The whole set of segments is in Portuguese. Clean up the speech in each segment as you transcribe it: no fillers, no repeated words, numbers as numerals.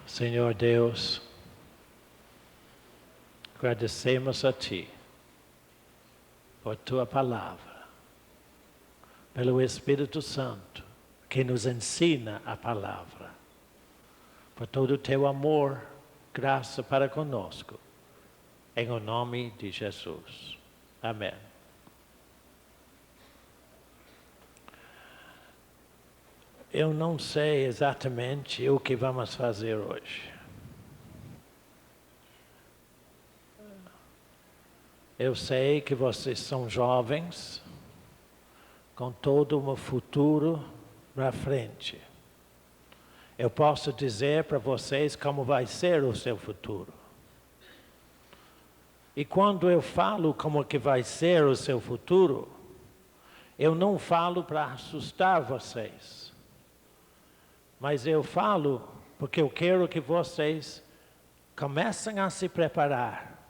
Senhor Deus, agradecemos a Ti por Tua Palavra, pelo Espírito Santo que nos ensina a Palavra, por todo o Teu amor, graça para conosco, em o nome de Jesus. Amém. Eu não sei exatamente o que vamos fazer hoje. Eu sei que vocês são jovens, com todo um futuro na frente. Eu posso dizer para vocês como vai ser o seu futuro. E quando eu falo como que vai ser o seu futuro, eu não falo para assustar vocês. Mas eu falo porque eu quero que vocês comecem a se preparar.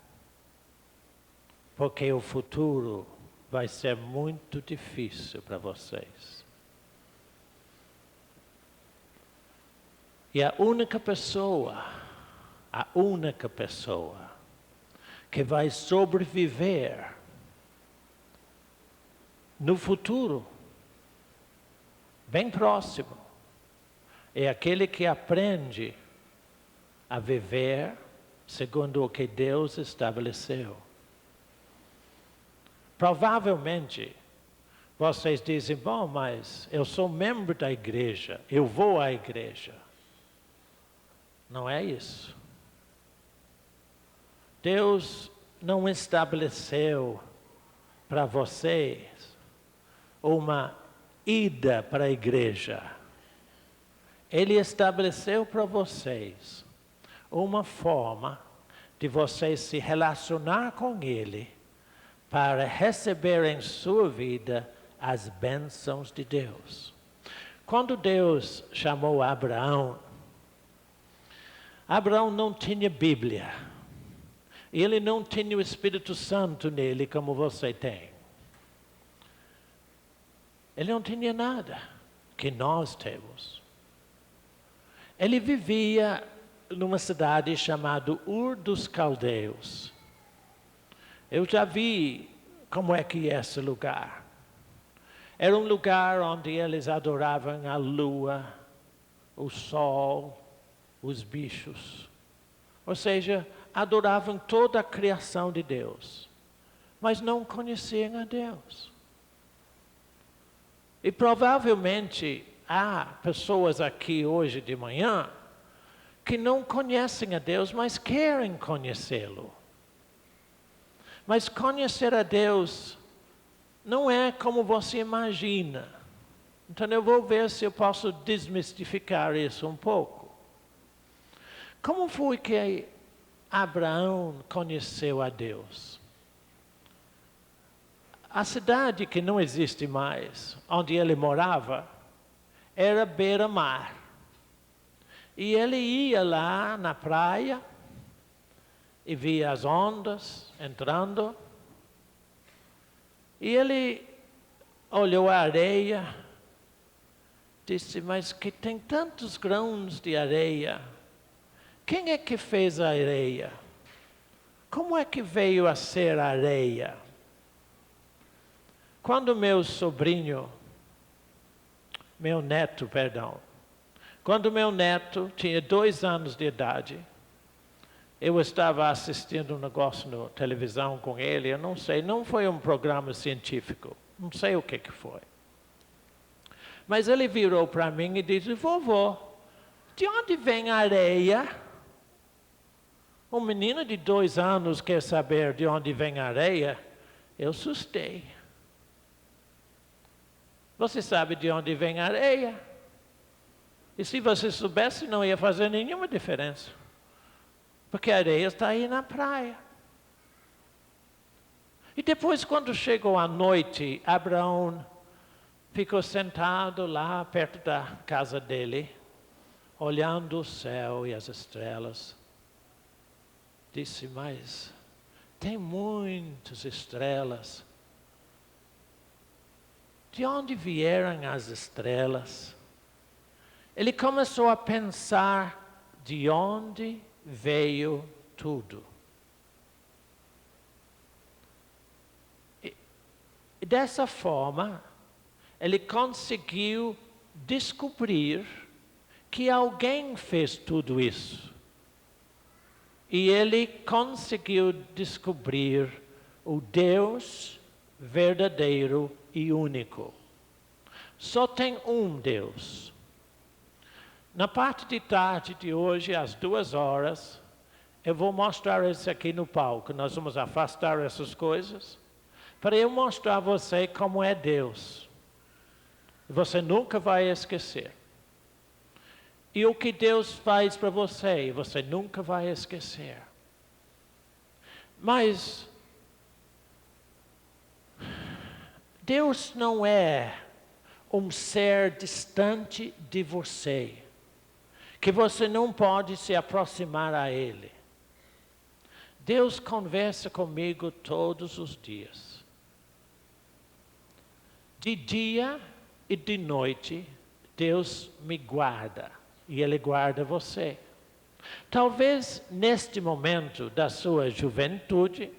Porque o futuro vai ser muito difícil para vocês. E a única pessoa que vai sobreviver no futuro, bem próximo, é aquele que aprende a viver segundo o que Deus estabeleceu. Provavelmente, vocês dizem, bom, mas eu sou membro da igreja, eu vou à igreja. Não é isso. Deus não estabeleceu para vocês uma ida para a igreja. Ele estabeleceu para vocês uma forma de vocês se relacionar com Ele para receber em sua vida as bênçãos de Deus. Quando Deus chamou Abraão, Abraão não tinha Bíblia. Ele não tinha o Espírito Santo nele como você tem. Ele não tinha nada que nós temos. Ele vivia numa cidade chamada Ur dos Caldeus. Eu já vi como é que é esse lugar. Era um lugar onde eles adoravam a lua, o sol, os bichos. Ou seja, adoravam toda a criação de Deus, mas não conheciam a Deus. E provavelmente há pessoas aqui hoje de manhã que não conhecem a Deus, mas querem conhecê-lo. Mas conhecer a Deus não é como você imagina. Então eu vou ver se eu posso desmistificar isso um pouco. Como foi que Abraão conheceu a Deus? A cidade que não existe mais, onde ele morava, era beira-mar. E ele ia lá na praia e via as ondas entrando. E ele olhou a areia, disse, mas que tem tantos grãos de areia. Quem é que fez a areia? Como é que veio a ser a areia? Quando meu neto tinha 2 anos de idade, eu estava assistindo um negócio na televisão com ele, eu não sei, não foi um programa científico, não sei o que foi. Mas ele virou para mim e disse, vovô, de onde vem a areia? Um menino de 2 anos quer saber de onde vem a areia? Eu assustei. Você sabe de onde vem a areia? E se você soubesse, não ia fazer nenhuma diferença. Porque a areia está aí na praia. E depois, quando chegou a noite, Abraão ficou sentado lá perto da casa dele, olhando o céu e as estrelas. Disse, mas tem muitas estrelas. De onde vieram as estrelas? Ele começou a pensar de onde veio tudo. E dessa forma, ele conseguiu descobrir que alguém fez tudo isso. E ele conseguiu descobrir o Deus verdadeiro e único. Só tem um Deus. Na parte de tarde de hoje, às 2h, eu vou mostrar isso aqui no palco. Nós vamos afastar essas coisas para eu mostrar a você como é Deus. Você nunca vai esquecer. E o que Deus faz para você, você nunca vai esquecer. Mas Deus não é um ser distante de você, que você não pode se aproximar a Ele. Deus conversa comigo todos os dias. De dia e de noite, Deus me guarda e Ele guarda você. Talvez neste momento da sua juventude,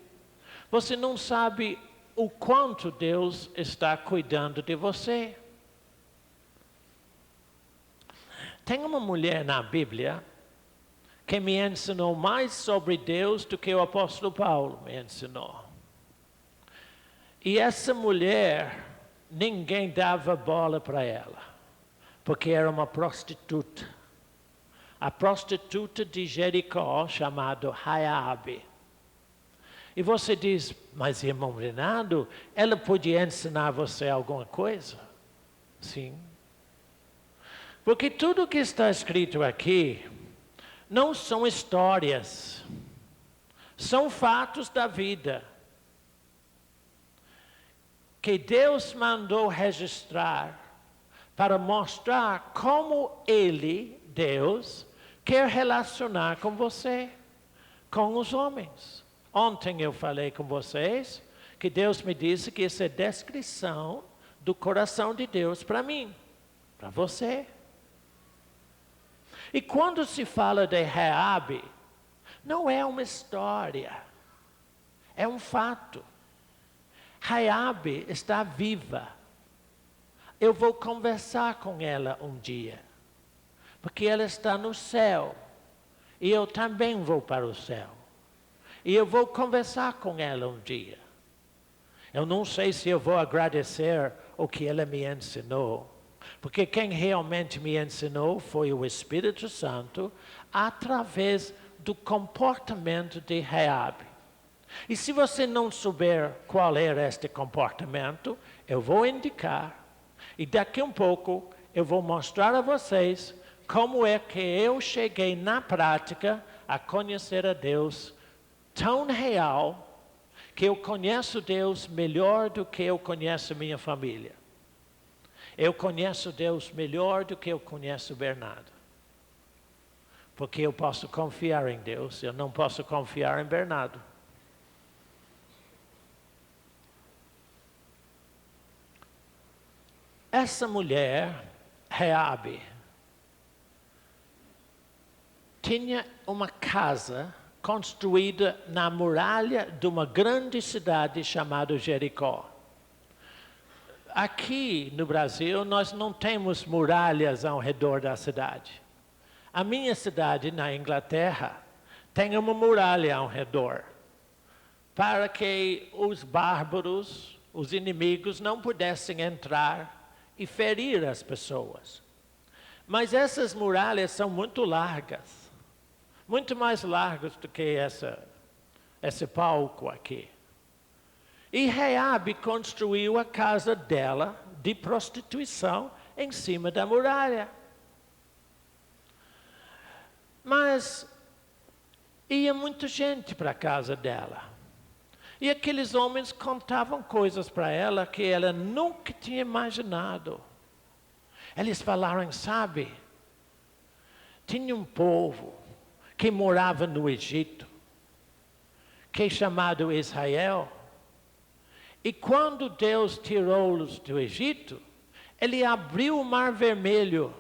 você não sabe o quanto Deus está cuidando de você. Tem uma mulher na Bíblia que me ensinou mais sobre Deus do que o apóstolo Paulo me ensinou. E essa mulher, ninguém dava bola para ela, porque era uma prostituta. A prostituta de Jericó, chamada Raabe. E você diz, mas irmão Renato, ela podia ensinar você alguma coisa? Sim. Porque tudo que está escrito aqui não são histórias, são fatos da vida que Deus mandou registrar para mostrar como Ele, Deus, quer relacionar com você, com os homens. Ontem eu falei com vocês que Deus me disse que isso é descrição do coração de Deus para mim, para você. E quando se fala de Raabe, não é uma história, é um fato. Raabe está viva. Eu vou conversar com ela um dia, porque ela está no céu, e eu também vou para o céu. E eu vou conversar com ela um dia. Eu não sei se eu vou agradecer o que ela me ensinou, porque quem realmente me ensinou foi o Espírito Santo, através do comportamento de Raabe. E se você não souber qual era este comportamento, eu vou indicar. E daqui um pouco eu vou mostrar a vocês como é que eu cheguei na prática a conhecer a Deus tão real, que eu conheço Deus melhor do que eu conheço minha família. Eu conheço Deus melhor do que eu conheço Bernardo. Porque eu posso confiar em Deus, eu não posso confiar em Bernardo. Essa mulher, Raabe, tinha uma casa construída na muralha de uma grande cidade chamada Jericó. Aqui no Brasil, nós não temos muralhas ao redor da cidade. A minha cidade, na Inglaterra, tem uma muralha ao redor, para que os bárbaros, os inimigos, não pudessem entrar e ferir as pessoas. Mas essas muralhas são muito largas, muito mais largas do que esse palco aqui. E Raabe construiu a casa dela de prostituição em cima da muralha. Mas ia muita gente para a casa dela. E aqueles homens contavam coisas para ela que ela nunca tinha imaginado. Eles falaram, sabe, tinha um povo que morava no Egito, que é chamado Israel. E quando Deus tirou-los do Egito, Ele abriu o Mar Vermelho.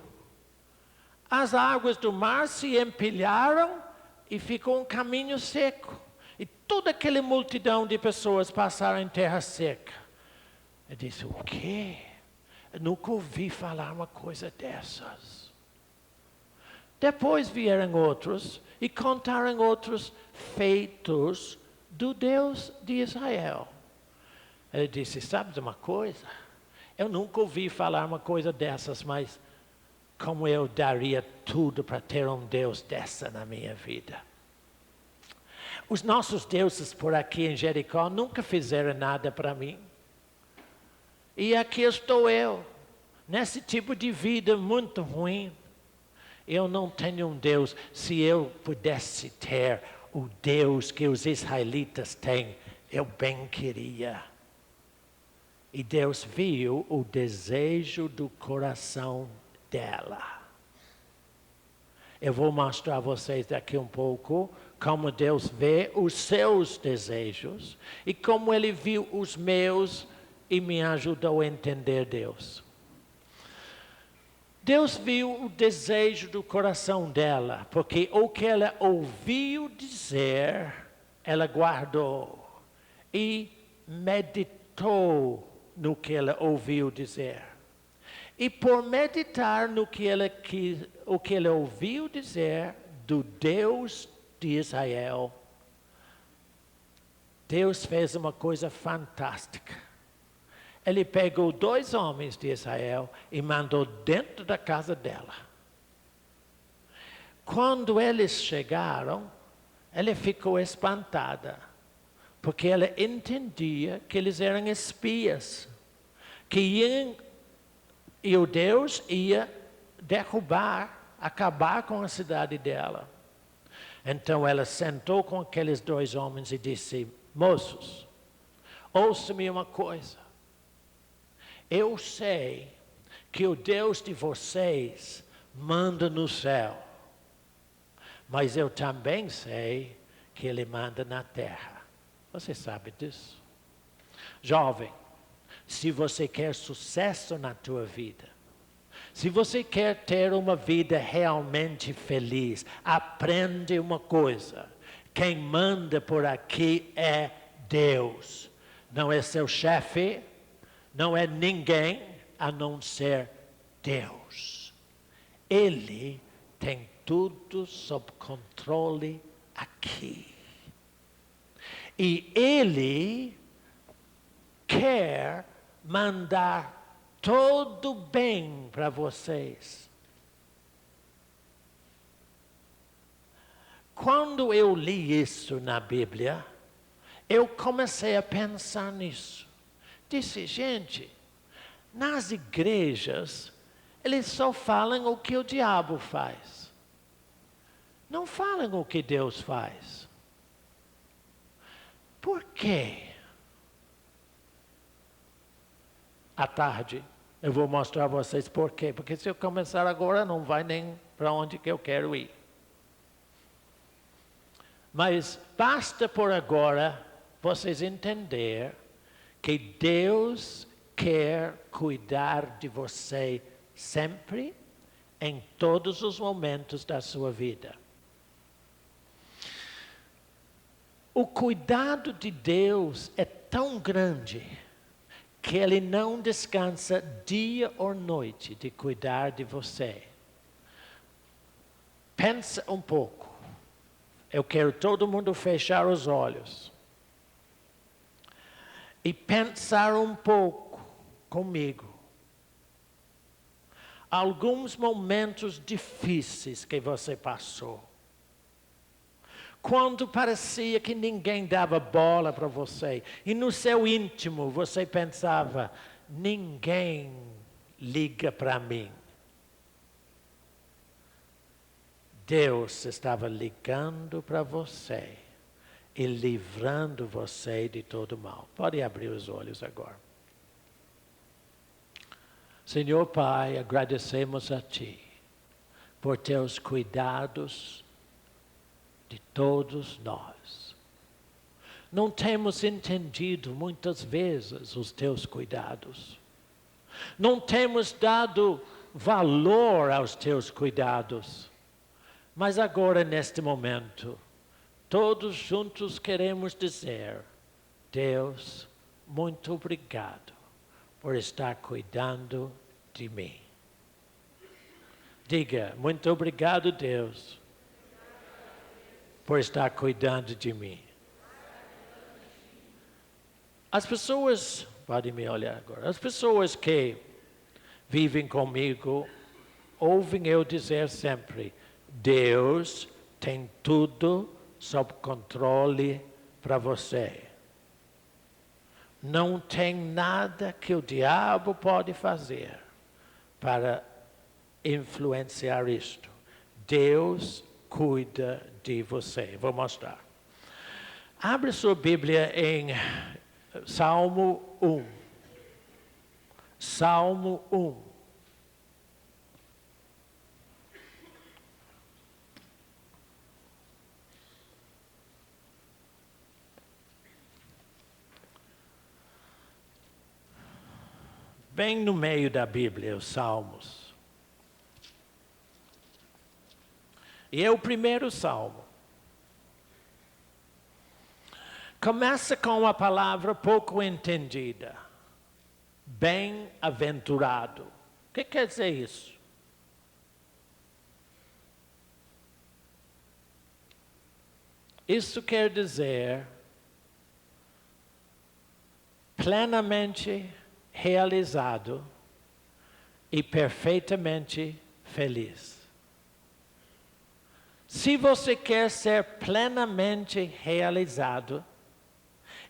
as águas do mar se empilharam e ficou um caminho seco. E toda aquela multidão de pessoas passaram em terra seca. Eu disse, o quê? Eu nunca ouvi falar uma coisa dessas. Depois vieram outros e contaram outros feitos do Deus de Israel. Ele disse, sabe de uma coisa? Eu nunca ouvi falar uma coisa dessas, mas como eu daria tudo para ter um Deus dessa na minha vida. Os nossos deuses por aqui em Jericó nunca fizeram nada para mim. E aqui estou eu, nesse tipo de vida muito ruim. Eu não tenho um Deus. Se eu pudesse ter o Deus que os israelitas têm, eu bem queria. E Deus viu o desejo do coração dela. Eu vou mostrar a vocês daqui um pouco como Deus vê os seus desejos e como Ele viu os meus e me ajudou a entender Deus. Deus viu o desejo do coração dela, porque o que ela ouviu dizer, ela guardou e meditou no que ela ouviu dizer. E por meditar no que o que ela ouviu dizer do Deus de Israel, Deus fez uma coisa fantástica. Ele pegou 2 homens de Israel e mandou dentro da casa dela. Quando eles chegaram, ela ficou espantada, porque ela entendia que eles eram espias, e o Deus ia derrubar, acabar com a cidade dela. Então ela sentou com aqueles 2 homens e disse, moços, ouça-me uma coisa. Eu sei que o Deus de vocês manda no céu, mas eu também sei que Ele manda na terra. Você sabe disso? Jovem, se você quer sucesso na tua vida, se você quer ter uma vida realmente feliz, aprende uma coisa. Quem manda por aqui é Deus. Não é seu chefe, não é ninguém a não ser Deus. Ele tem tudo sob controle aqui. E Ele quer mandar todo bem para vocês. Quando eu li isso na Bíblia, eu comecei a pensar nisso. Disse, gente, nas igrejas, eles só falam o que o diabo faz. Não falam o que Deus faz. Por quê? À tarde, eu vou mostrar a vocês por quê. Porque se eu começar agora, não vai nem para onde que eu quero ir. Mas basta por agora vocês entenderem que Deus quer cuidar de você sempre, em todos os momentos da sua vida. O cuidado de Deus é tão grande que Ele não descansa dia ou noite de cuidar de você. Pensa um pouco. Eu quero todo mundo fechar os olhos e pensar um pouco comigo. Alguns momentos difíceis que você passou. Quando parecia que ninguém dava bola para você. E no seu íntimo você pensava, ninguém liga para mim. Deus estava ligando para você e livrando você de todo mal. Pode abrir os olhos agora. Senhor Pai, agradecemos a Ti por Teus cuidados de todos nós. Não temos entendido muitas vezes os Teus cuidados. Não temos dado valor aos teus cuidados. Mas agora, neste momento, todos juntos queremos dizer: Deus, muito obrigado por estar cuidando de mim. Diga: muito obrigado, Deus, por estar cuidando de mim. As pessoas, podem me olhar agora, as pessoas que vivem comigo, ouvem eu dizer sempre: Deus tem tudo sob controle para você. Não tem nada que o diabo pode fazer para influenciar isto. Deus cuida de você. Vou mostrar. Abre sua Bíblia em Salmo 1. Salmo 1. Bem no meio da Bíblia, os Salmos. E é o primeiro Salmo. Começa com uma palavra pouco entendida. Bem-aventurado. O que quer dizer isso? Isso quer dizer plenamente realizado e perfeitamente feliz. Se você quer ser plenamente realizado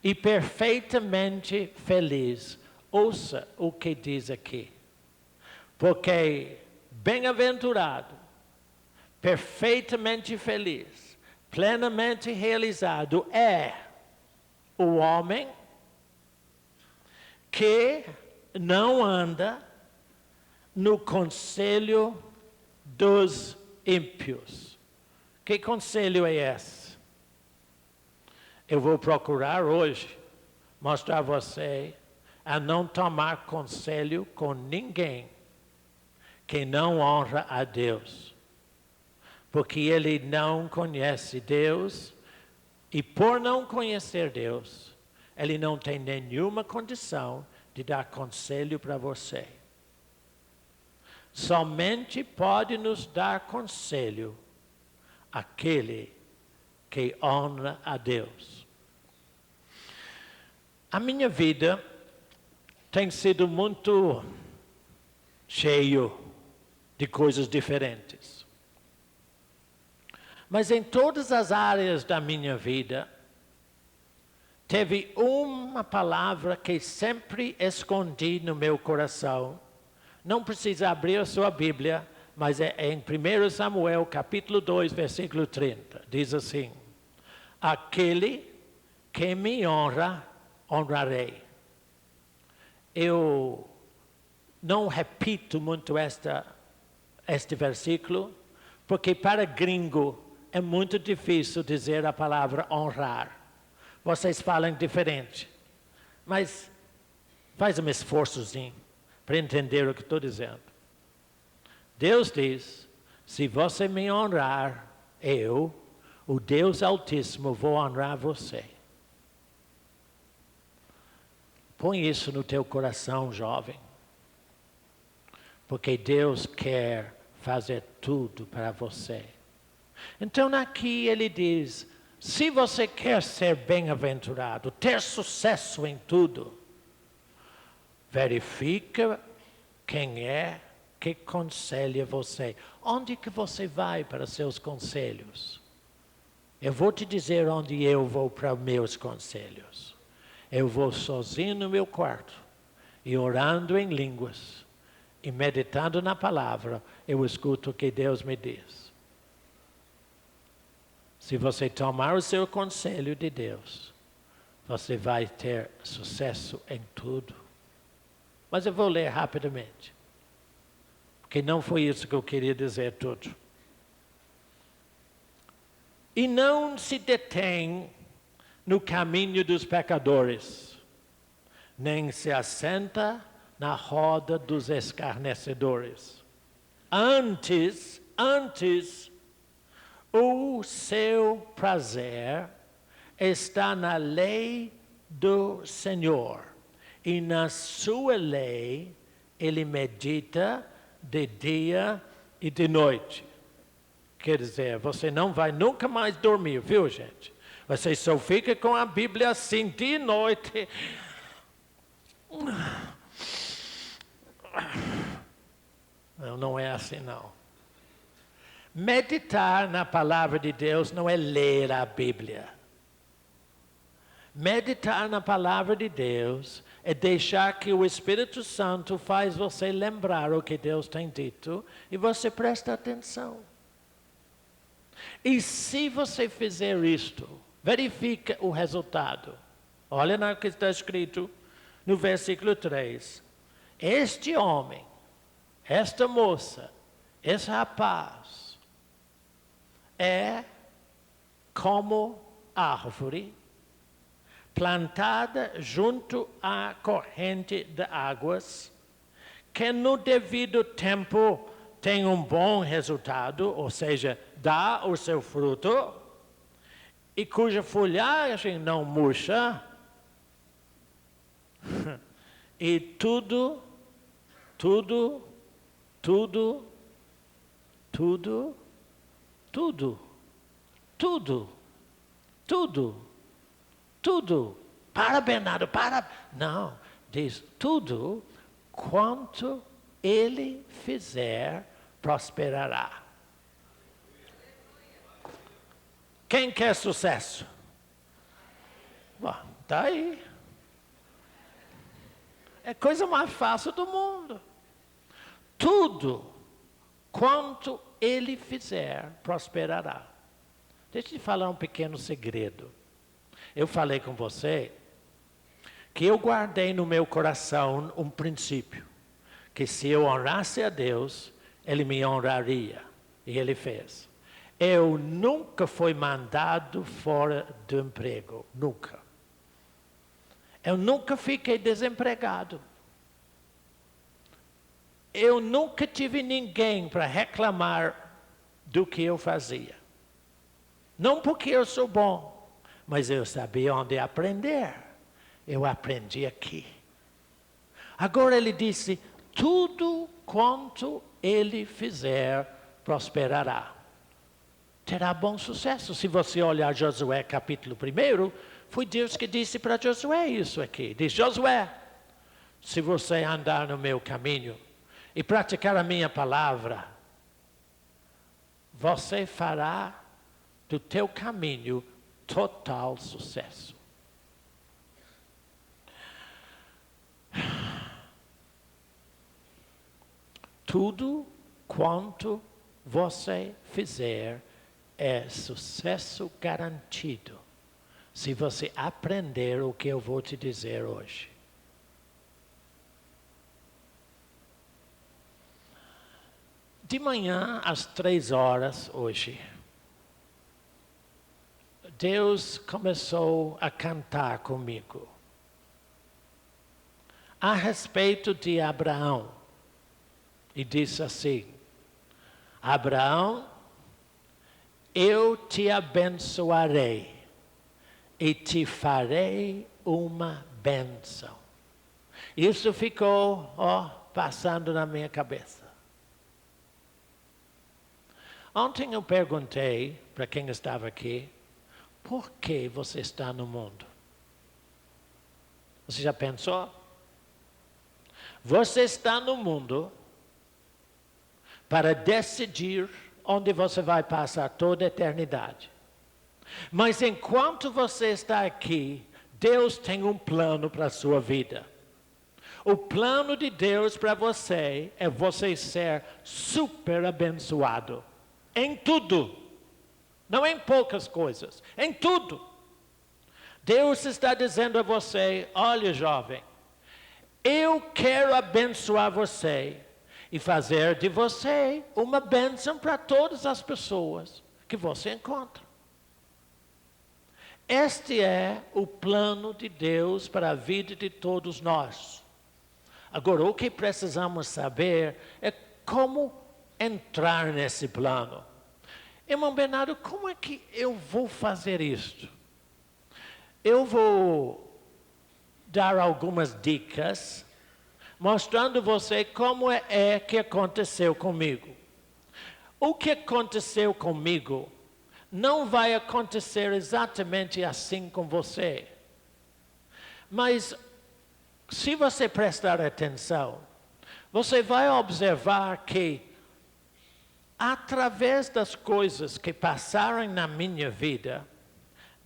e perfeitamente feliz, ouça o que diz aqui. Porque bem-aventurado, perfeitamente feliz, plenamente realizado é o homem que não anda no conselho dos ímpios. Que conselho é esse? Eu vou procurar hoje mostrar a você a não tomar conselho com ninguém que não honra a Deus. Porque ele não conhece Deus e por não conhecer Deus, ele não tem nenhuma condição de dar conselho para você. Somente pode nos dar conselho aquele que honra a Deus. A minha vida tem sido muito cheio de coisas diferentes. Mas em todas as áreas da minha vida, teve uma palavra que sempre escondi no meu coração. Não precisa abrir a sua Bíblia, mas é em 1 Samuel, capítulo 2, versículo 30. Diz assim: aquele que me honra, honrarei. Eu não repito muito este versículo, porque para gringo é muito difícil dizer a palavra honrar. Vocês falam diferente, mas faz um esforçozinho para entender o que estou dizendo. Deus diz: se você me honrar, eu, o Deus Altíssimo, vou honrar você. Põe isso no teu coração, jovem. Porque Deus quer fazer tudo para você. Então aqui ele diz: se você quer ser bem-aventurado, ter sucesso em tudo, verifica quem é que aconselha você. Onde que você vai para seus conselhos? Eu vou te dizer onde eu vou para meus conselhos. Eu vou sozinho no meu quarto e orando em línguas e meditando na palavra, eu escuto o que Deus me diz. Se você tomar o seu conselho de Deus, você vai ter sucesso em tudo. Mas eu vou ler rapidamente, porque não foi isso que eu queria dizer tudo. E não se detém no caminho dos pecadores, nem se assenta na roda dos escarnecedores. Antes, o seu prazer está na lei do Senhor, e na sua lei ele medita de dia e de noite. Quer dizer, você não vai nunca mais dormir, viu, gente? Você só fica com a Bíblia assim de noite. Não é assim, não. Meditar na palavra de Deus não é ler a Bíblia. Meditar na palavra de Deus é deixar que o Espírito Santo faz você lembrar o que Deus tem dito e você presta atenção. E se você fizer isto, verifica o resultado. Olha no que está escrito no versículo 3. Este homem, esta moça, esse rapaz, é como árvore plantada junto à corrente de águas, que no devido tempo tem um bom resultado, ou seja, dá o seu fruto, e cuja folhagem não murcha, e tudo para Bernardo, para. Não, diz tudo quanto ele fizer prosperará. Quem quer sucesso? Bom, tá aí. É a coisa mais fácil do mundo. Tudo quanto ele fizer prosperará. Deixa eu te falar um pequeno segredo. Eu falei com você que eu guardei no meu coração um princípio, que se eu honrasse a Deus, Ele me honraria. E Ele fez. Eu nunca fui mandado fora do emprego, nunca. Eu nunca fiquei desempregado. Eu nunca tive ninguém para reclamar do que eu fazia. Não porque eu sou bom, mas eu sabia onde aprender. Eu aprendi aqui. Agora ele disse, tudo quanto ele fizer prosperará. Terá bom sucesso. Se você olhar Josué capítulo 1, foi Deus que disse para Josué isso aqui. Diz, Josué, se você andar no meu caminho e praticar a minha palavra, você fará do teu caminho total sucesso. Tudo quanto você fizer é sucesso garantido, se você aprender o que eu vou te dizer hoje. De manhã, às 3 horas hoje, Deus começou a cantar comigo a respeito de Abraão. E disse assim, Abraão, eu te abençoarei e te farei uma bênção. Isso ficou, passando na minha cabeça. Ontem eu perguntei para quem estava aqui, por que você está no mundo? Você já pensou? Você está no mundo para decidir onde você vai passar toda a eternidade. Mas enquanto você está aqui, Deus tem um plano para a sua vida. O plano de Deus para você é você ser super abençoado. Em tudo. Não em poucas coisas. Em tudo. Deus está dizendo a você, olha jovem, eu quero abençoar você e fazer de você uma bênção para todas as pessoas que você encontra. Este é o plano de Deus para a vida de todos nós. Agora, o que precisamos saber é como entrar nesse plano. Irmão Bernardo, como é que eu vou fazer isto? Eu vou dar algumas dicas, mostrando você como é que aconteceu comigo. O que aconteceu comigo não vai acontecer exatamente assim com você. Mas, se você prestar atenção, você vai observar que, através das coisas que passaram na minha vida,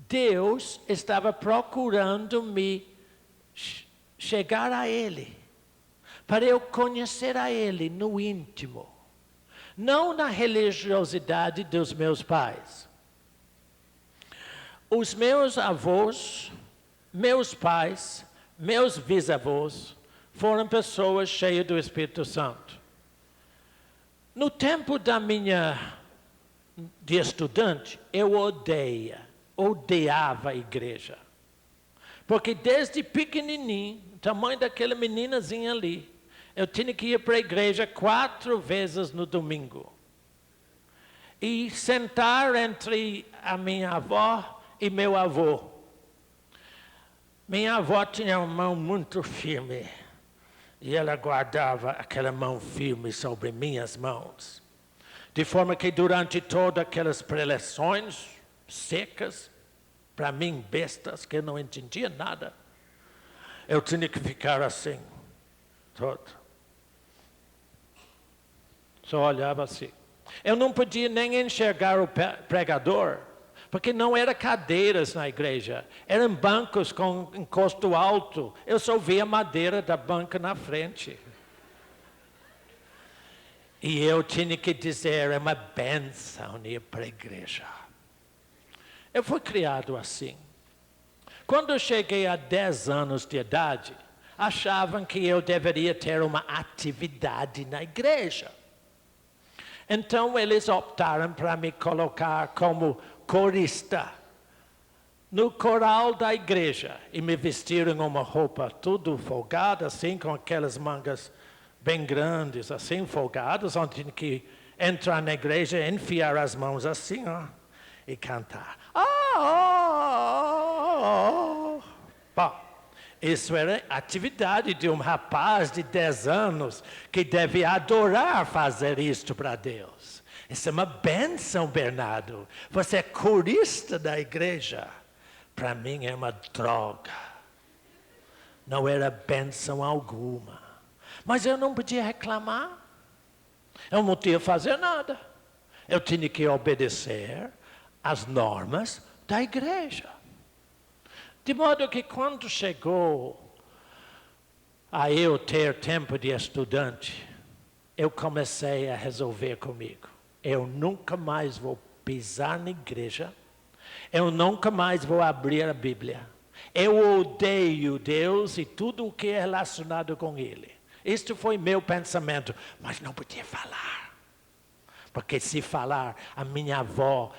Deus estava procurando me chegar a Ele, para eu conhecer a Ele no íntimo, não na religiosidade dos meus pais. Os meus avós, meus pais, meus bisavós foram pessoas cheias do Espírito Santo. No tempo de estudante, eu odiava a igreja. Porque desde pequenininho, tamanho daquela meninazinha ali, eu tinha que ir para a igreja 4 vezes no domingo. E sentar entre a minha avó e meu avô. Minha avó tinha uma mão muito firme. E ela guardava aquela mão firme sobre minhas mãos. De forma que durante todas aquelas preleções secas, para mim bestas, que eu não entendia nada, eu tinha que ficar assim, todo. Só olhava assim. Eu não podia nem enxergar o pregador, porque não eram cadeiras na igreja, eram bancos com encosto alto. Eu só via a madeira da banca na frente. E eu tinha que dizer, é uma bênção ir para a igreja. Eu fui criado assim. Quando eu cheguei a 10 anos de idade, achavam que eu deveria ter uma atividade na igreja. Então eles optaram para me colocar como corista no coral da igreja. E me vestiram uma roupa tudo folgada, assim, com aquelas mangas bem grandes, assim, folgadas, onde tinha que entrar na igreja, enfiar as mãos assim, ó, e cantar. Bom, isso era atividade de um rapaz de 10 anos que deve adorar fazer isto para Deus. Isso é uma bênção, Bernardo. Você é corista da igreja. Para mim é uma droga. Não era bênção alguma. Mas eu não podia reclamar. Eu não podia fazer nada. Eu tinha que obedecer às normas da igreja. De modo que quando chegou a eu ter tempo de estudante, eu comecei a resolver comigo. Eu nunca mais vou pisar na igreja. Eu nunca mais vou abrir a Bíblia. Eu odeio Deus e tudo o que é relacionado com Ele. Este foi meu pensamento, mas não podia falar. Porque se falar, a minha avó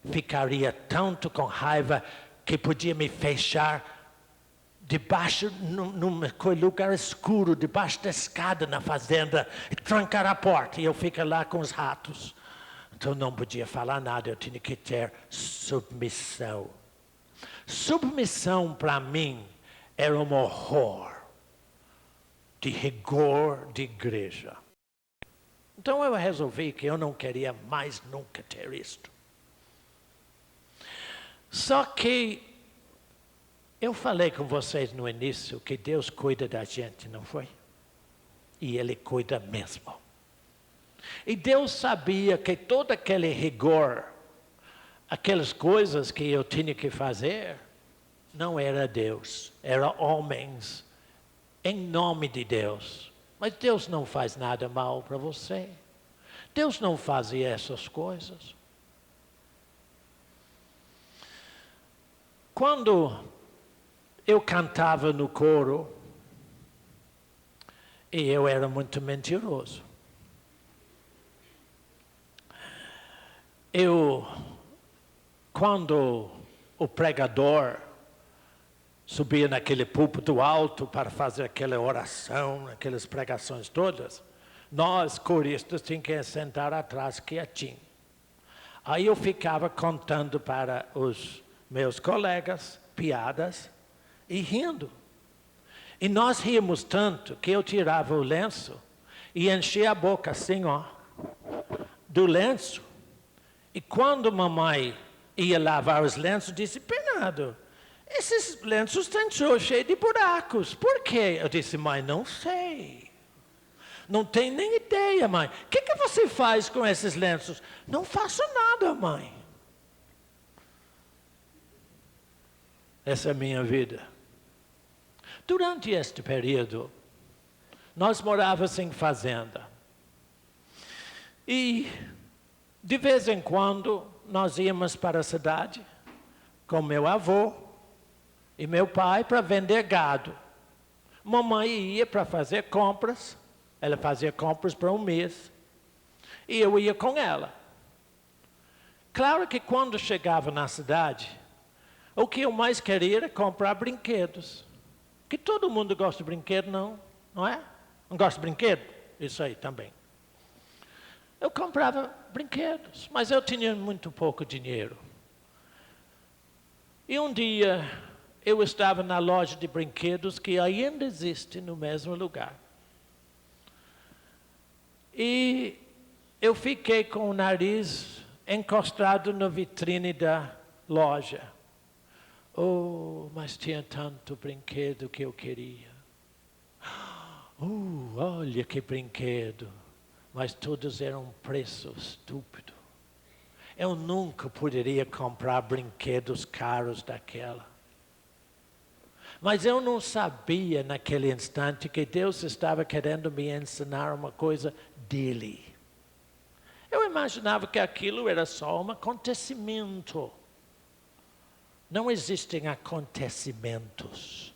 ficaria tanto com raiva que podia me fechar debaixo, num lugar escuro, debaixo da escada na fazenda, e trancar a porta, e eu ficar lá com os ratos. Então não podia falar nada, eu tinha que ter submissão. Submissão para mim era um horror de rigor de igreja. Então eu resolvi que eu não queria mais nunca ter isto. Só que eu falei com vocês no início que Deus cuida da gente, não foi? E Ele cuida mesmo. E Deus sabia que todo aquele rigor, aquelas coisas que eu tinha que fazer, não era Deus, eram homens, em nome de Deus. Mas Deus não faz nada mal para você. Deus não fazia essas coisas. Quando eu cantava no coro, e eu era muito mentiroso. Quando o pregador subia naquele púlpito alto para fazer aquela oração, aquelas pregações todas, Nós, coristas, tínhamos que sentar atrás quietinho. Aí eu ficava contando para os meus colegas piadas e rindo. E nós ríamos tanto que eu tirava o lenço e enchia a boca assim, ó, do lenço. E quando mamãe ia lavar os lenços, disse, Bernardo, esses lenços estão cheios de buracos. Por quê? Eu disse, mãe, não sei. Não tenho nem ideia, mãe. O que você faz com esses lenços? Não faço nada, mãe. Essa é a minha vida. Durante este período, nós morávamos em fazenda. E, de vez em quando, nós íamos para a cidade com meu avô e meu pai para vender gado. Mamãe ia para fazer compras. Ela fazia compras para um mês. E eu ia com ela. Claro que quando chegava na cidade, o que eu mais queria era comprar brinquedos. Que todo mundo gosta de brinquedo, não é? Não gosta de brinquedo? Isso aí também. Eu comprava brinquedos, mas eu tinha muito pouco dinheiro. E um dia, eu estava na loja de brinquedos que ainda existe no mesmo lugar. E eu fiquei com o nariz encostado na vitrine da loja. Oh, mas tinha tanto brinquedo que eu queria. Olha que brinquedo. Mas todos eram um preço estúpido. Eu nunca poderia comprar brinquedos caros daquela. Mas eu não sabia naquele instante que Deus estava querendo me ensinar uma coisa dele. Eu imaginava que aquilo era só um acontecimento. Não existem acontecimentos.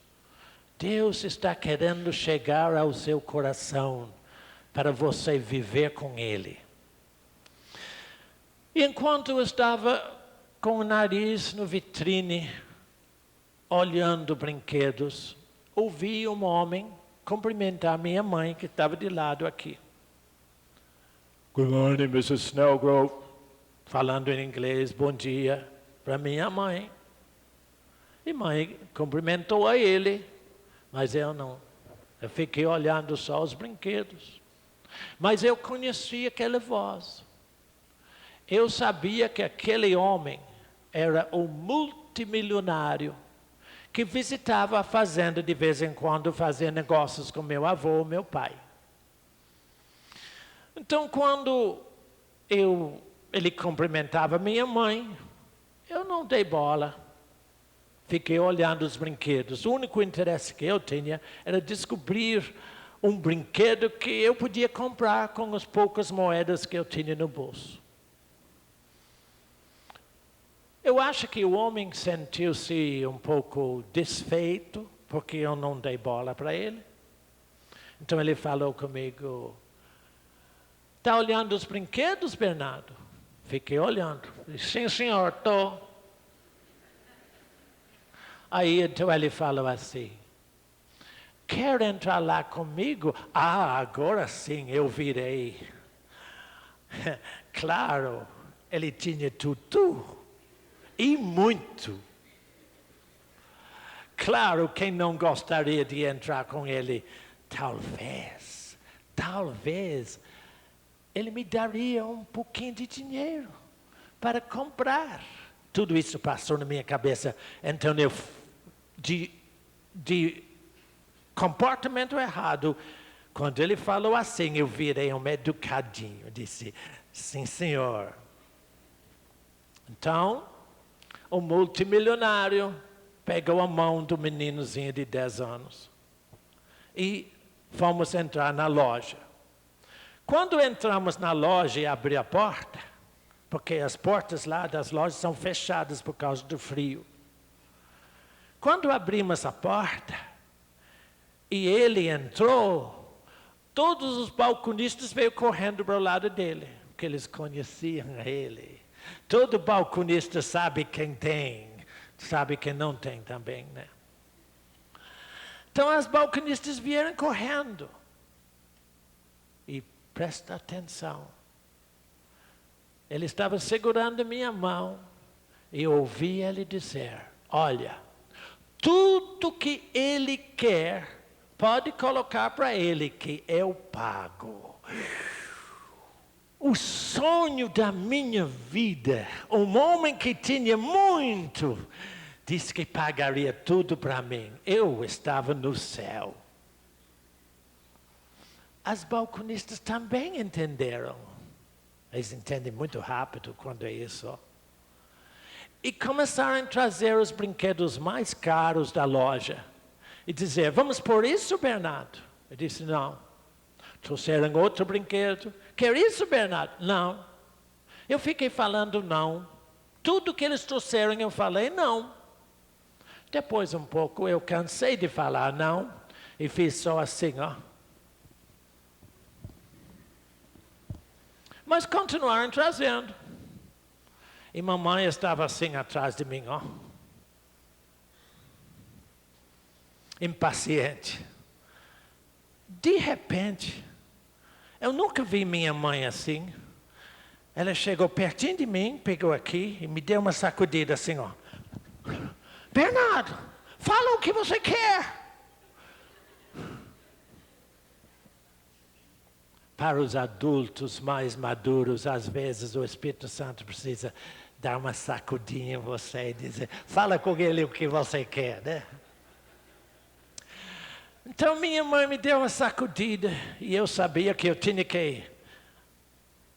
Deus está querendo chegar ao seu coração para você viver com Ele. E enquanto eu estava com o nariz no vitrine, olhando brinquedos, ouvi um homem cumprimentar minha mãe, que estava de lado aqui. Good morning, Mrs. Snellgrove. Falando em inglês, bom dia, para minha mãe. E mãe cumprimentou a ele, mas eu não. Eu fiquei olhando só os brinquedos. Mas eu conhecia aquela voz. Eu sabia que aquele homem era o multimilionário que visitava a fazenda de vez em quando, fazia negócios com meu avô, meu pai. Então, quando ele cumprimentava minha mãe, eu não dei bola. Fiquei olhando os brinquedos. O único interesse que eu tinha era descobrir um brinquedo que eu podia comprar com as poucas moedas que eu tinha no bolso. Eu acho que o homem sentiu-se um pouco desfeito, porque eu não dei bola para ele. Então ele falou comigo, está olhando os brinquedos, Bernardo? Fiquei olhando. Sim, senhor, estou. Aí então ele falou assim, quer entrar lá comigo? Ah, agora sim eu virei. Claro, ele tinha tudo e muito. Claro, quem não gostaria de entrar com ele? Talvez ele me daria um pouquinho de dinheiro para comprar. Tudo isso passou na minha cabeça. Então eu, de comportamento errado, quando ele falou assim, eu virei um educadinho. Disse, sim, senhor. Então, o multimilionário pegou a mão do meninozinho de 10 anos e fomos entrar na loja. Quando entramos na loja e abri a porta, porque as portas lá das lojas são fechadas por causa do frio. Quando abrimos a porta e ele entrou, todos os balconistas veio correndo para o lado dele, porque eles conheciam ele. Todo balconista sabe quem tem, sabe quem não tem também, né? Então as balconistas vieram correndo e Presta atenção. Ele estava segurando minha mão e eu ouvi ele dizer, olha, tudo que ele quer, pode colocar para ele que eu pago. O sonho da minha vida, um homem que tinha muito, disse que pagaria tudo para mim. Eu estava no céu. As balconistas também entenderam. Eles entendem muito rápido quando é isso. E começaram a trazer os brinquedos mais caros da loja. E dizer, vamos por isso, Bernardo? Eu disse, não. Trouxeram outro brinquedo. Quer isso, Bernardo? Não. Eu fiquei falando não. Tudo que eles trouxeram eu falei não. Depois um pouco eu cansei de falar não. E fiz só assim, ó. Mas continuaram trazendo. E mamãe estava assim atrás de mim, ó. Impaciente. De repente, eu nunca vi minha mãe assim. Ela chegou pertinho de mim, pegou aqui e me deu uma sacudida assim, ó. Bernardo, fala o que você quer. Para os adultos mais maduros, às vezes o Espírito Santo precisa dar uma sacudinha em você e dizer, fala com ele o que você quer, né? Então minha mãe me deu uma sacudida e eu sabia que eu tinha que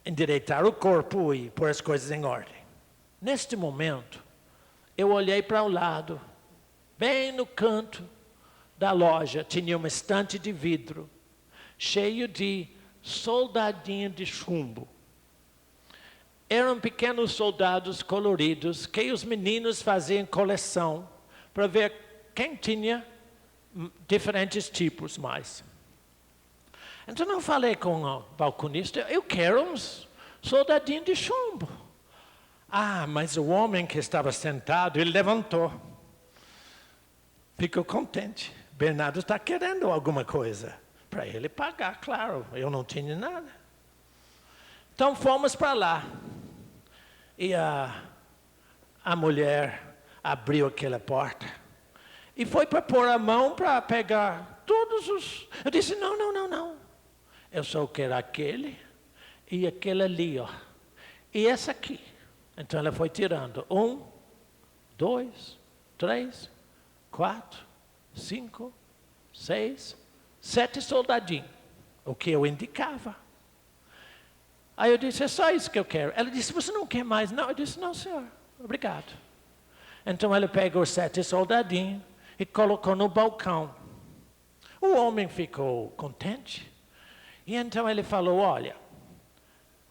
endireitar o corpo e pôr as coisas em ordem. Neste momento, eu olhei para o lado, bem no canto da loja, tinha uma estante de vidro, cheio de soldadinho de chumbo. Eram pequenos soldados coloridos que os meninos faziam coleção para ver quem tinha diferentes tipos mais. Então eu falei com o balconista, eu quero uns soldadinhos de chumbo. Ah, mas o homem que estava sentado, ele levantou. Ficou contente. Bernardo está querendo alguma coisa. Para ele pagar, claro, eu não tinha nada. Então fomos para lá. E a mulher abriu aquela porta. E foi para pôr a mão para pegar todos os... Eu disse, não. Eu só quero aquele e aquele ali, ó. E essa aqui. Então ela foi tirando. 1, 2, 3, 4, 5, 6, 7 soldadinhos. O que eu indicava. Aí eu disse, é só isso que eu quero. Ela disse, você não quer mais? Não, eu disse, não, senhor. Obrigado. Então ela pegou os 7 soldadinhos e colocou no balcão. O homem ficou contente. E então ele falou, olha,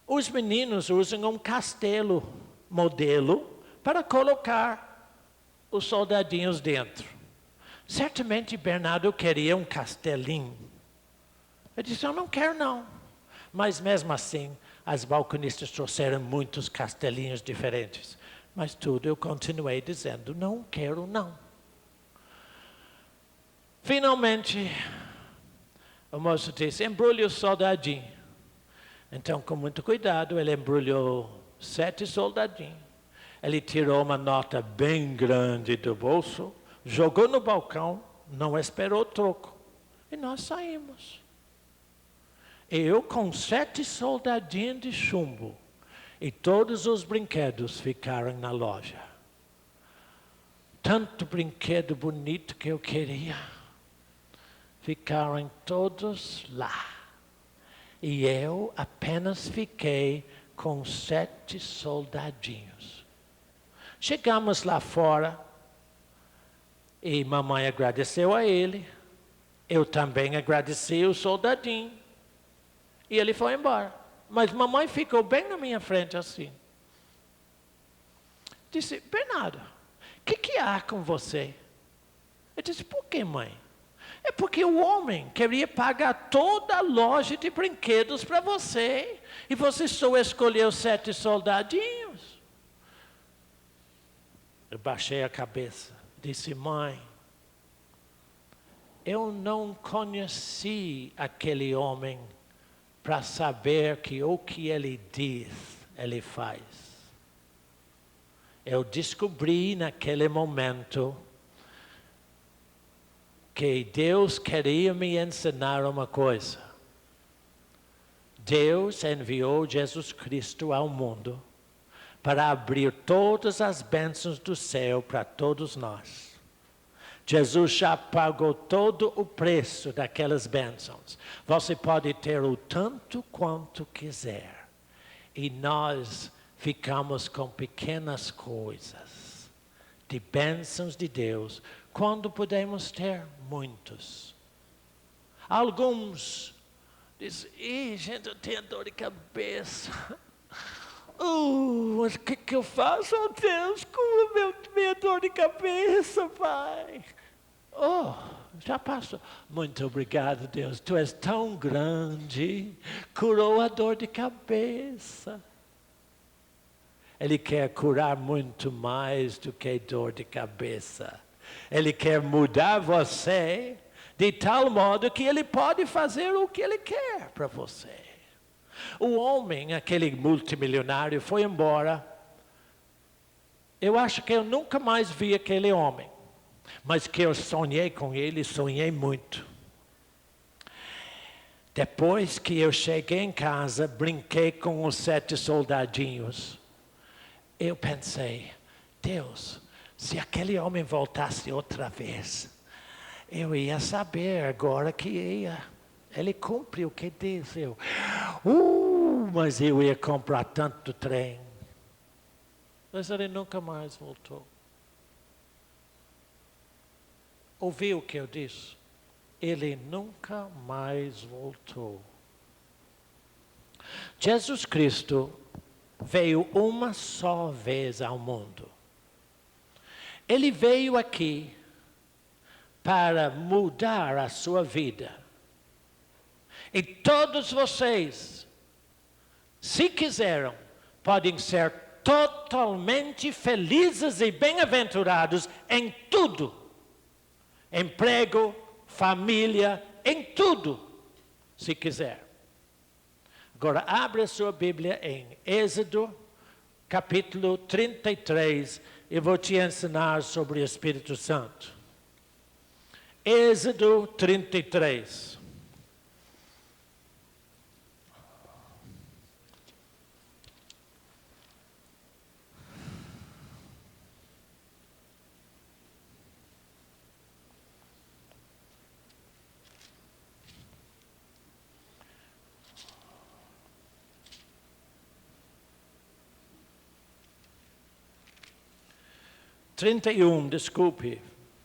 os meninos usam um castelo modelo para colocar os soldadinhos dentro. Certamente Bernardo queria um castelinho. Eu disse, eu não quero não. Mas mesmo assim, as balconistas trouxeram muitos castelinhos diferentes. Mas tudo eu continuei dizendo, não quero não. Finalmente, o moço disse, embrulhe o soldadinho. Então, com muito cuidado, ele embrulhou 7 soldadinhos. Ele tirou uma nota bem grande do bolso, jogou no balcão, não esperou troco. E nós saímos. Eu com 7 soldadinhos de chumbo. E todos os brinquedos ficaram na loja. Tanto brinquedo bonito que eu queria. Ficaram todos lá. E eu apenas fiquei com 7 soldadinhos. Chegamos lá fora. E mamãe agradeceu a ele. Eu também agradeci o soldadinho. E ele foi embora. Mas mamãe ficou bem na minha frente assim. Disse, Bernardo, o que há com você? Eu disse, por que, mãe? É porque o homem queria pagar toda a loja de brinquedos para você. E você só escolheu 7 soldadinhos. Eu baixei a cabeça. Disse, mãe, eu não conheci aquele homem para saber que o que Ele diz, Ele faz. Eu descobri naquele momento que Deus queria me ensinar uma coisa. Deus enviou Jesus Cristo ao mundo para abrir todas as bênçãos do céu para todos nós. Jesus já pagou todo o preço daquelas bênçãos. Você pode ter o tanto quanto quiser. E nós ficamos com pequenas coisas de bênçãos de Deus, quando podemos ter muitos. Alguns dizem, gente, eu tenho dor de cabeça. Mas o que eu faço? Oh, Deus, cura minha dor de cabeça, Pai. Já passou. Muito obrigado, Deus. Tu és tão grande. Curou a dor de cabeça. Ele quer curar muito mais do que dor de cabeça. Ele quer mudar você de tal modo que Ele pode fazer o que Ele quer para você. O homem, aquele multimilionário, foi embora. Eu acho que eu nunca mais vi aquele homem. Mas que eu sonhei com ele, sonhei muito. Depois que eu cheguei em casa, brinquei com os 7 soldadinhos. Eu pensei, Deus, se aquele homem voltasse outra vez, eu ia saber agora que ele cumpre o que diz. Mas eu ia comprar tanto trem. Mas ele nunca mais voltou. Ouviu o que eu disse? Ele nunca mais voltou. Jesus Cristo veio uma só vez ao mundo. Ele veio aqui para mudar a sua vida. E todos vocês, se quiserem, podem ser totalmente felizes e bem-aventurados em tudo. Emprego, família, em tudo, se quiser. Agora, abra sua Bíblia em Êxodo, capítulo 33, e vou te ensinar sobre o Espírito Santo. Êxodo 33.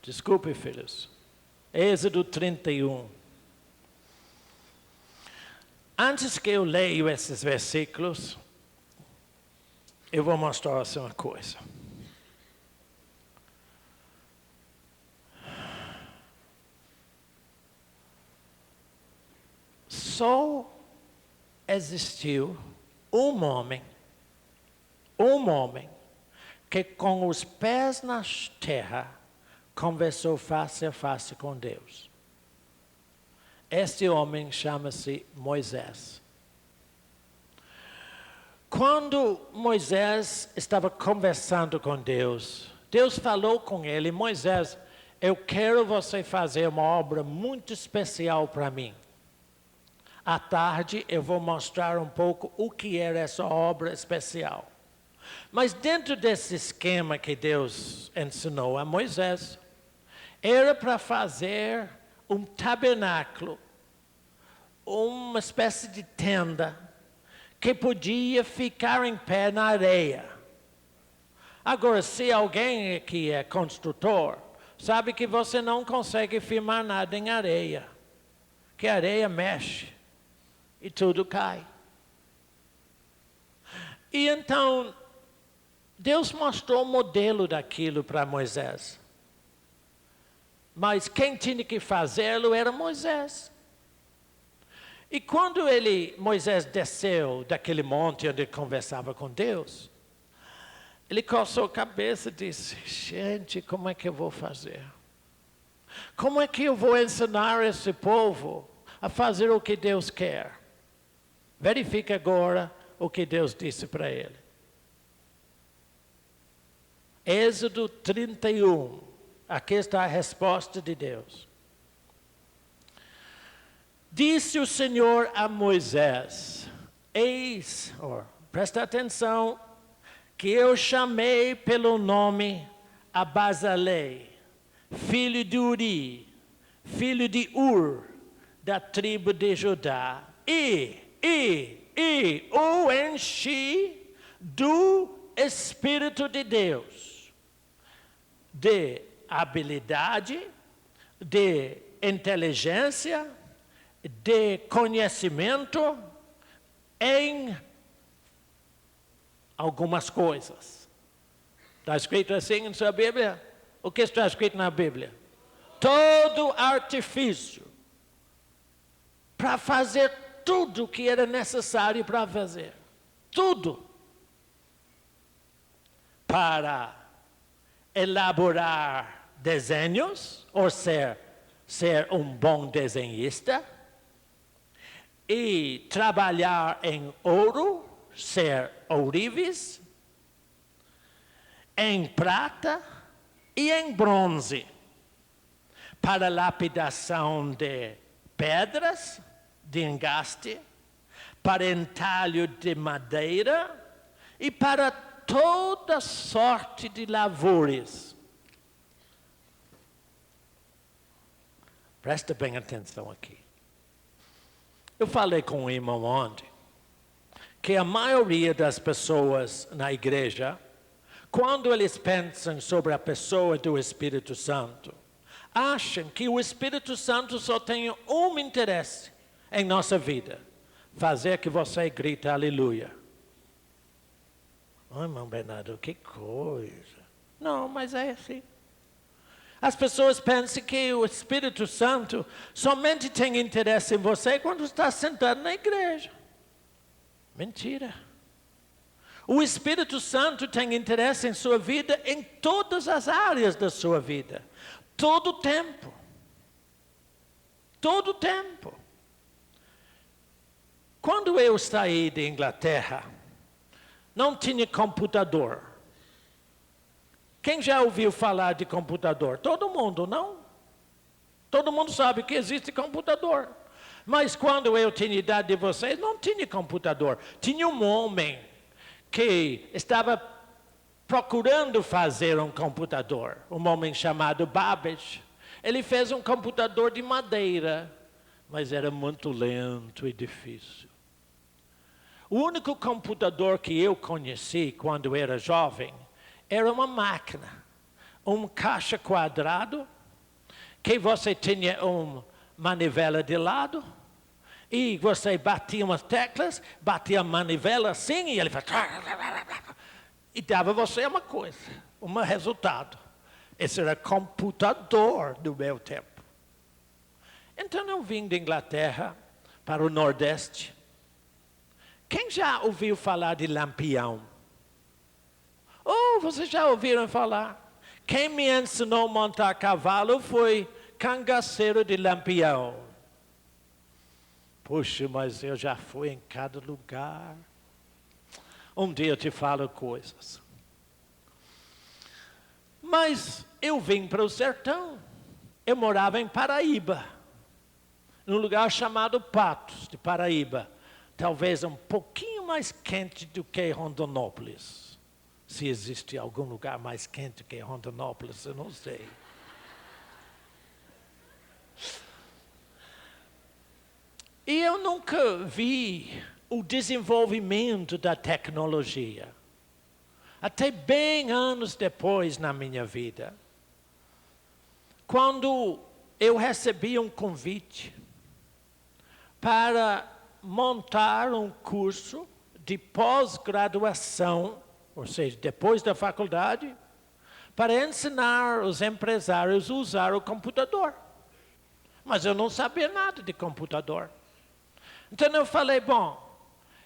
Desculpe, filhos. Êxodo 31. Antes que eu leia esses versículos, eu vou mostrar assim uma coisa. Só existiu um homem que com os pés na terra conversou face a face com Deus. Este homem chama-se Moisés. Quando Moisés estava conversando com Deus, Deus falou com ele, Moisés, eu quero você fazer uma obra muito especial para mim. À tarde eu vou mostrar um pouco o que era essa obra especial. Mas dentro desse esquema que Deus ensinou a Moisés, era para fazer um tabernáculo, uma espécie de tenda, que podia ficar em pé na areia. Agora, se alguém que é construtor, sabe que você não consegue firmar nada em areia, que a areia mexe e tudo cai. E então, Deus mostrou o modelo daquilo para Moisés. Mas quem tinha que fazê-lo era Moisés. E quando Moisés desceu daquele monte onde ele conversava com Deus, ele coçou a cabeça e disse, gente, como é que eu vou fazer? Como é que eu vou ensinar esse povo a fazer o que Deus quer? Verifique agora o que Deus disse para ele. Êxodo 31. Aqui está a resposta de Deus. Disse o Senhor a Moisés, eis, presta atenção, que eu chamei pelo nome a Bezalel, filho de Uri, filho de Ur, da tribo de Judá, e o enchi do Espírito de Deus, de habilidade, de inteligência, de conhecimento em algumas coisas. Está escrito assim em sua Bíblia? O que está escrito na Bíblia? Todo artifício para fazer tudo o que era necessário para fazer. Tudo. Para elaborar desenhos, ou ser um bom desenhista, e trabalhar em ouro, ser ourives, em prata e em bronze, para lapidação de pedras, de engaste, para entalho de madeira e para toda sorte de lavores. Presta bem atenção aqui. Eu falei com um irmão ontem que a maioria das pessoas na igreja, quando eles pensam sobre a pessoa do Espírito Santo, acham que o Espírito Santo só tem um interesse em nossa vida: fazer que você grite aleluia. Oh, irmão Bernardo, que coisa. Não, mas é assim. As pessoas pensam que o Espírito Santo somente tem interesse em você quando está sentado na igreja. Mentira. O Espírito Santo tem interesse em sua vida em todas as áreas da sua vida. Todo o tempo. Todo o tempo. Quando eu saí de Inglaterra, não tinha computador. Quem já ouviu falar de computador? Todo mundo, não? Todo mundo sabe que existe computador. Mas quando eu tinha a idade de vocês, não tinha computador. Tinha um homem que estava procurando fazer um computador. Um homem chamado Babbage. Ele fez um computador de madeira, mas era muito lento e difícil. O único computador que eu conheci quando era jovem era uma máquina, uma caixa quadrado, que você tinha uma manivela de lado, e você batia umas teclas, batia a manivela assim, e ele fazia... E dava você uma coisa, um resultado. Esse era computador do meu tempo. Então eu vim da Inglaterra para o Nordeste. Quem já ouviu falar de lampião? Oh, vocês já ouviram falar? Quem me ensinou a montar cavalo foi cangaceiro de lampião. Puxa, mas eu já fui em cada lugar. Um dia eu te falo coisas. Mas eu vim para o sertão. Eu morava em Paraíba, num lugar chamado Patos, de Paraíba. Talvez um pouquinho mais quente do que Rondonópolis. Se existe algum lugar mais quente que Rondonópolis, eu não sei. E eu nunca vi o desenvolvimento da tecnologia. Até bem anos depois na minha vida. Quando eu recebi um convite para montar um curso de pós-graduação, ou seja, depois da faculdade, para ensinar os empresários a usar o computador. Mas eu não sabia nada de computador. Então eu falei, bom,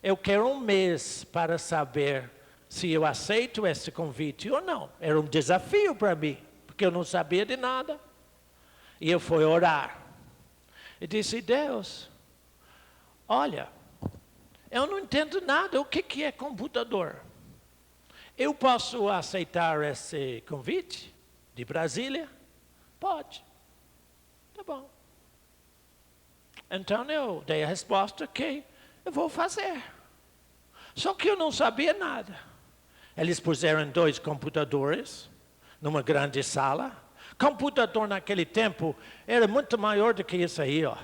eu quero um mês para saber se eu aceito esse convite ou não. Era um desafio para mim, porque eu não sabia de nada. E eu fui orar. E disse, Deus, olha, Eu não entendo nada. O que é computador? Eu posso aceitar esse convite de Brasília? Pode. Tá bom. Então eu dei a resposta que eu vou fazer. Só que eu não sabia nada. Eles puseram 2 computadores numa grande sala. Computador naquele tempo era muito maior do que isso aí, ó.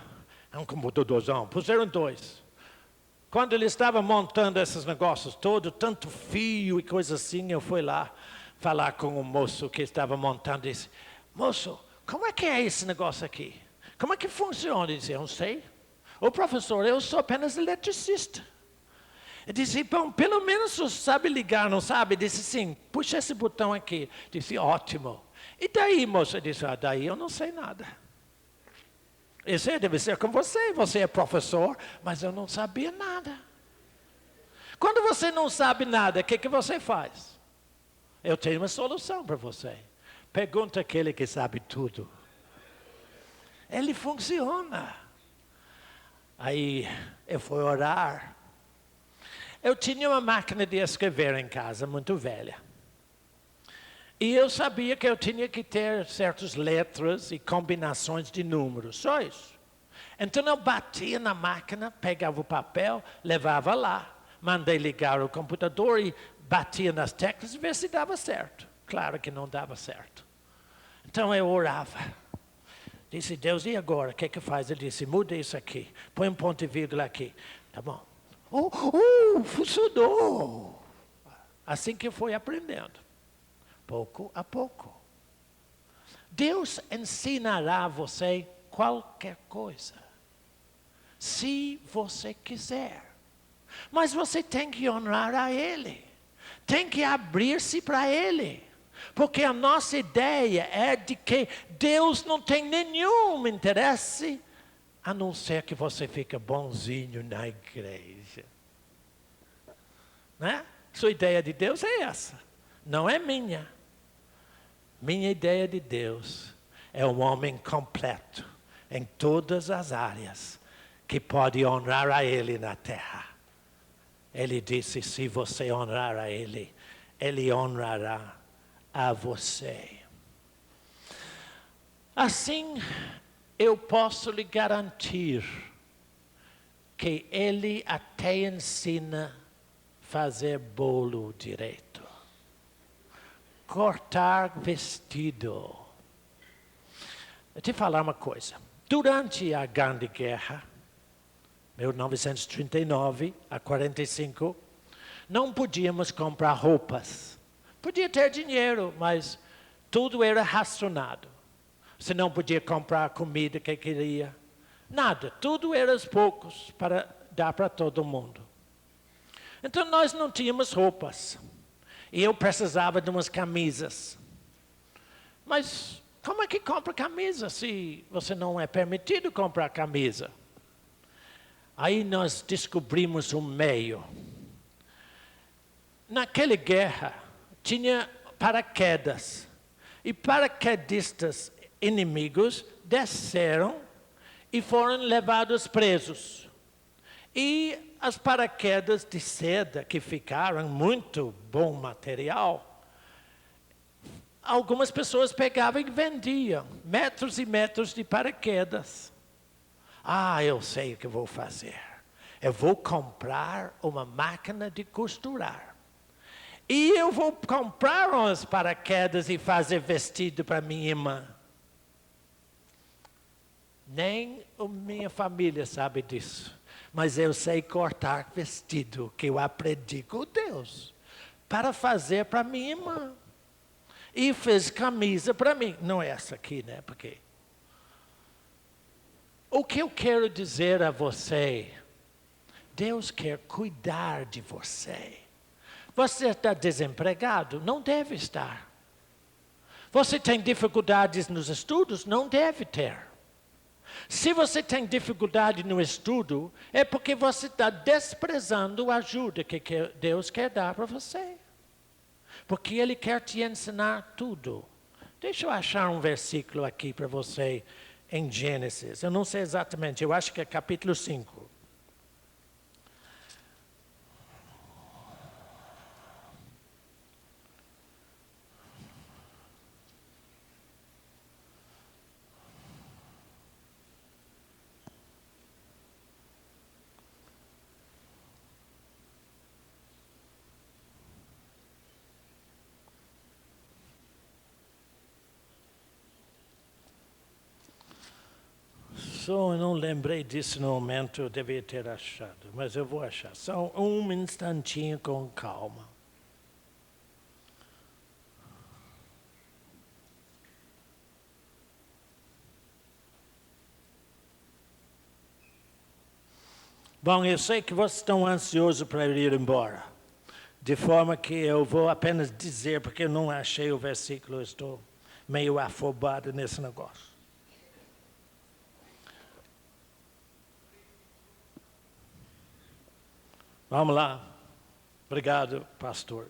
É um computadorzão. Puseram 2. Quando ele estava montando esses negócios todos, tanto fio e coisa assim, eu fui lá falar com o moço que estava montando e disse, moço, como é que é esse negócio aqui? Como é que funciona? Ele disse, eu não sei. Ô professor, eu sou apenas eletricista. Ele disse, bom, pelo menos você sabe ligar, não sabe? Ele disse, sim, puxa esse botão aqui. Disse, ótimo. E daí, moço? Ele disse, daí eu não sei nada. Esse deve ser com você, você é professor, mas eu não sabia nada. Quando você não sabe nada, o que você faz? Eu tenho uma solução para você. Pergunta aquele que sabe tudo. Ele funciona. Aí eu fui orar. Eu tinha uma máquina de escrever em casa, muito velha. E eu sabia que eu tinha que ter certas letras e combinações de números, só isso. Então eu batia na máquina, pegava o papel, levava lá, mandei ligar o computador e batia nas teclas e ver se dava certo. Claro que não dava certo. Então eu orava. Disse, Deus, e agora? O que faz? Ele disse, muda isso aqui, põe um ponto e vírgula aqui. Tá bom. Funcionou. Assim que eu fui aprendendo. Pouco a pouco. Deus ensinará a você qualquer coisa, se você quiser. Mas você tem que honrar a Ele. Tem que abrir-se para Ele. Porque a nossa ideia é de que Deus não tem nenhum interesse, a não ser que você fique bonzinho na igreja. Né? Sua ideia de Deus é essa, não é minha. Minha ideia de Deus é um homem completo em todas as áreas que pode honrar a Ele na terra. Ele disse, se você honrar a Ele, Ele honrará a você. Assim, eu posso lhe garantir que Ele até ensina a fazer bolo direito. Cortar vestido. Eu te falar uma coisa. Durante a Grande Guerra, 1939 a 45, não podíamos comprar roupas. Podia ter dinheiro, mas tudo era racionado. Você não podia comprar a comida que queria. Nada, tudo era aos poucos para dar para todo mundo. Então nós não tínhamos roupas. E eu precisava de umas camisas. Mas como é que compra camisa se você não é permitido comprar camisa? Aí nós descobrimos um meio. Naquela guerra, tinha paraquedas. E paraquedistas inimigos desceram e foram levados presos. E as paraquedas de seda, que ficaram muito bom material, algumas pessoas pegavam e vendiam metros e metros de paraquedas. Eu sei o que vou fazer. Eu vou comprar uma máquina de costurar. E eu vou comprar umas paraquedas e fazer vestido para minha irmã. Nem a minha família sabe disso. Mas eu sei cortar vestido, que eu aprendi com Deus, para fazer para minha irmã. E fez camisa para mim. Não é essa aqui, né? Porque o que eu quero dizer a você, Deus quer cuidar de você. Você está desempregado? Não deve estar. Você tem dificuldades nos estudos? Não deve ter. Se você tem dificuldade no estudo, é porque você está desprezando a ajuda que Deus quer dar para você. Porque Ele quer te ensinar tudo. Deixa eu achar um versículo aqui para você em Gênesis. Eu não sei exatamente, eu acho que é capítulo 5. Só eu não lembrei disso no momento, eu devia ter achado, mas eu vou achar. Só um instantinho com calma. Bom, eu sei que vocês estão ansiosos para ir embora. De forma que eu vou apenas dizer, porque eu não achei o versículo, eu estou meio afobado nesse negócio. Vamos lá. Obrigado, pastor.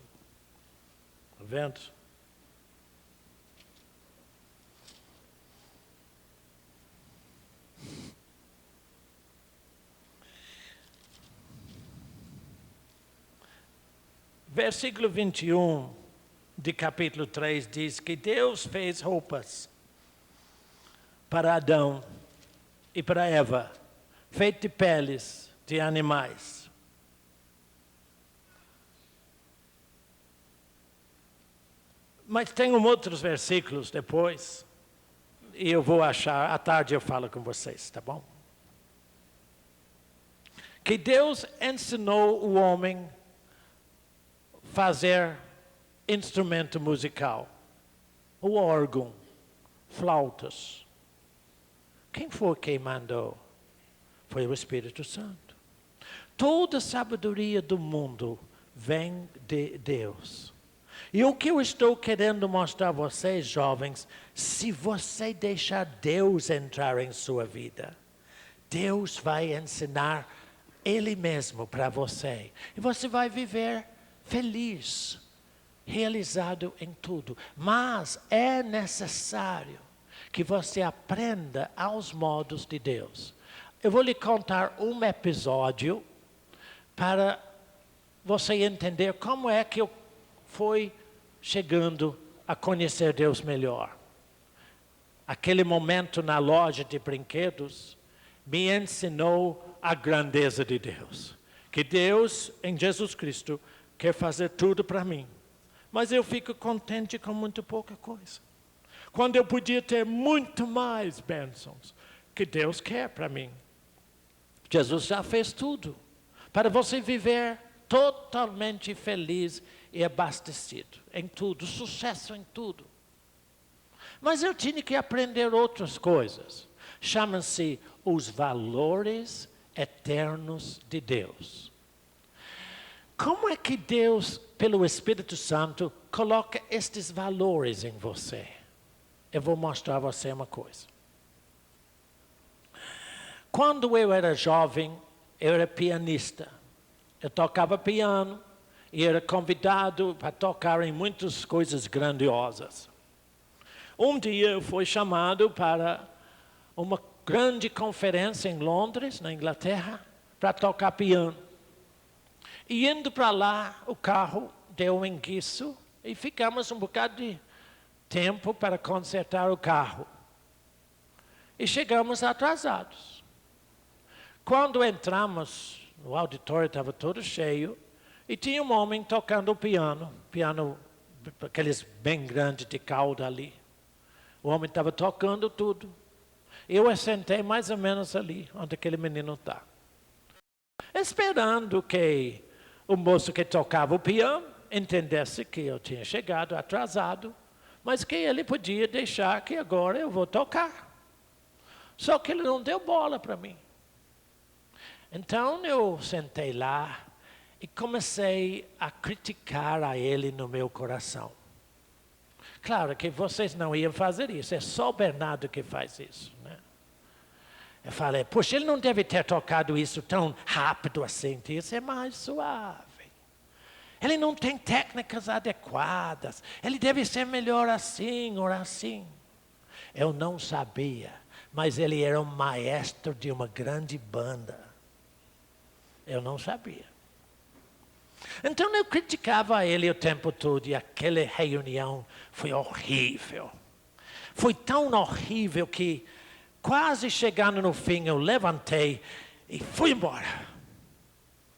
Tá vendo? Versículo 21 de capítulo 3 diz que Deus fez roupas para Adão e para Eva, feitas de peles de animais. Mas tem outros versículos depois, e eu vou achar, à tarde eu falo com vocês, tá bom? Que Deus ensinou o homem fazer instrumento musical, o órgão, flautas. Quem foi quem mandou? Foi o Espírito Santo. Toda a sabedoria do mundo vem de Deus. E o que eu estou querendo mostrar a vocês, jovens, se você deixar Deus entrar em sua vida, Deus vai ensinar Ele mesmo para você. E você vai viver feliz, realizado em tudo. Mas é necessário que você aprenda aos modos de Deus. Eu vou lhe contar um episódio para você entender como é que eu fui chegando a conhecer Deus melhor. Aquele momento na loja de brinquedos me ensinou a grandeza de Deus. Que Deus, em Jesus Cristo, quer fazer tudo para mim. Mas eu fico contente com muito pouca coisa. Quando eu podia ter muito mais bênçãos que Deus quer para mim. Jesus já fez tudo para você viver totalmente feliz e abastecido em tudo, sucesso em tudo. Mas eu tinha que aprender outras coisas. Chamam-se os valores eternos de Deus. Como é que Deus, pelo Espírito Santo, coloca estes valores em você? Eu vou mostrar a você uma coisa. Quando eu era jovem, eu era pianista. Eu tocava piano e era convidado para tocar em muitas coisas grandiosas. Um dia eu fui chamado para uma grande conferência em Londres, na Inglaterra, para tocar piano. E indo para lá, o carro deu um enguiço e ficamos um bocado de tempo para consertar o carro. E chegamos atrasados. Quando entramos, o auditório estava todo cheio, e tinha um homem tocando o piano, aqueles bem grandes de cauda ali. O homem estava tocando tudo. Eu sentei mais ou menos ali, onde aquele menino está. Esperando que o moço que tocava o piano entendesse que eu tinha chegado atrasado, mas que ele podia deixar que agora eu vou tocar. Só que ele não deu bola para mim. Então eu sentei lá e comecei a criticar a ele no meu coração. Claro que vocês não iam fazer isso, é só o Bernardo que faz isso, né? Eu falei, puxa, ele não deve ter tocado isso tão rápido assim, isso é mais suave. Ele não tem técnicas adequadas, ele deve ser melhor assim ou assim. Eu não sabia, mas ele era um maestro de uma grande banda. Eu não sabia. Então eu criticava ele o tempo todo e aquela reunião foi horrível. Foi tão horrível que quase chegando no fim eu levantei e fui embora.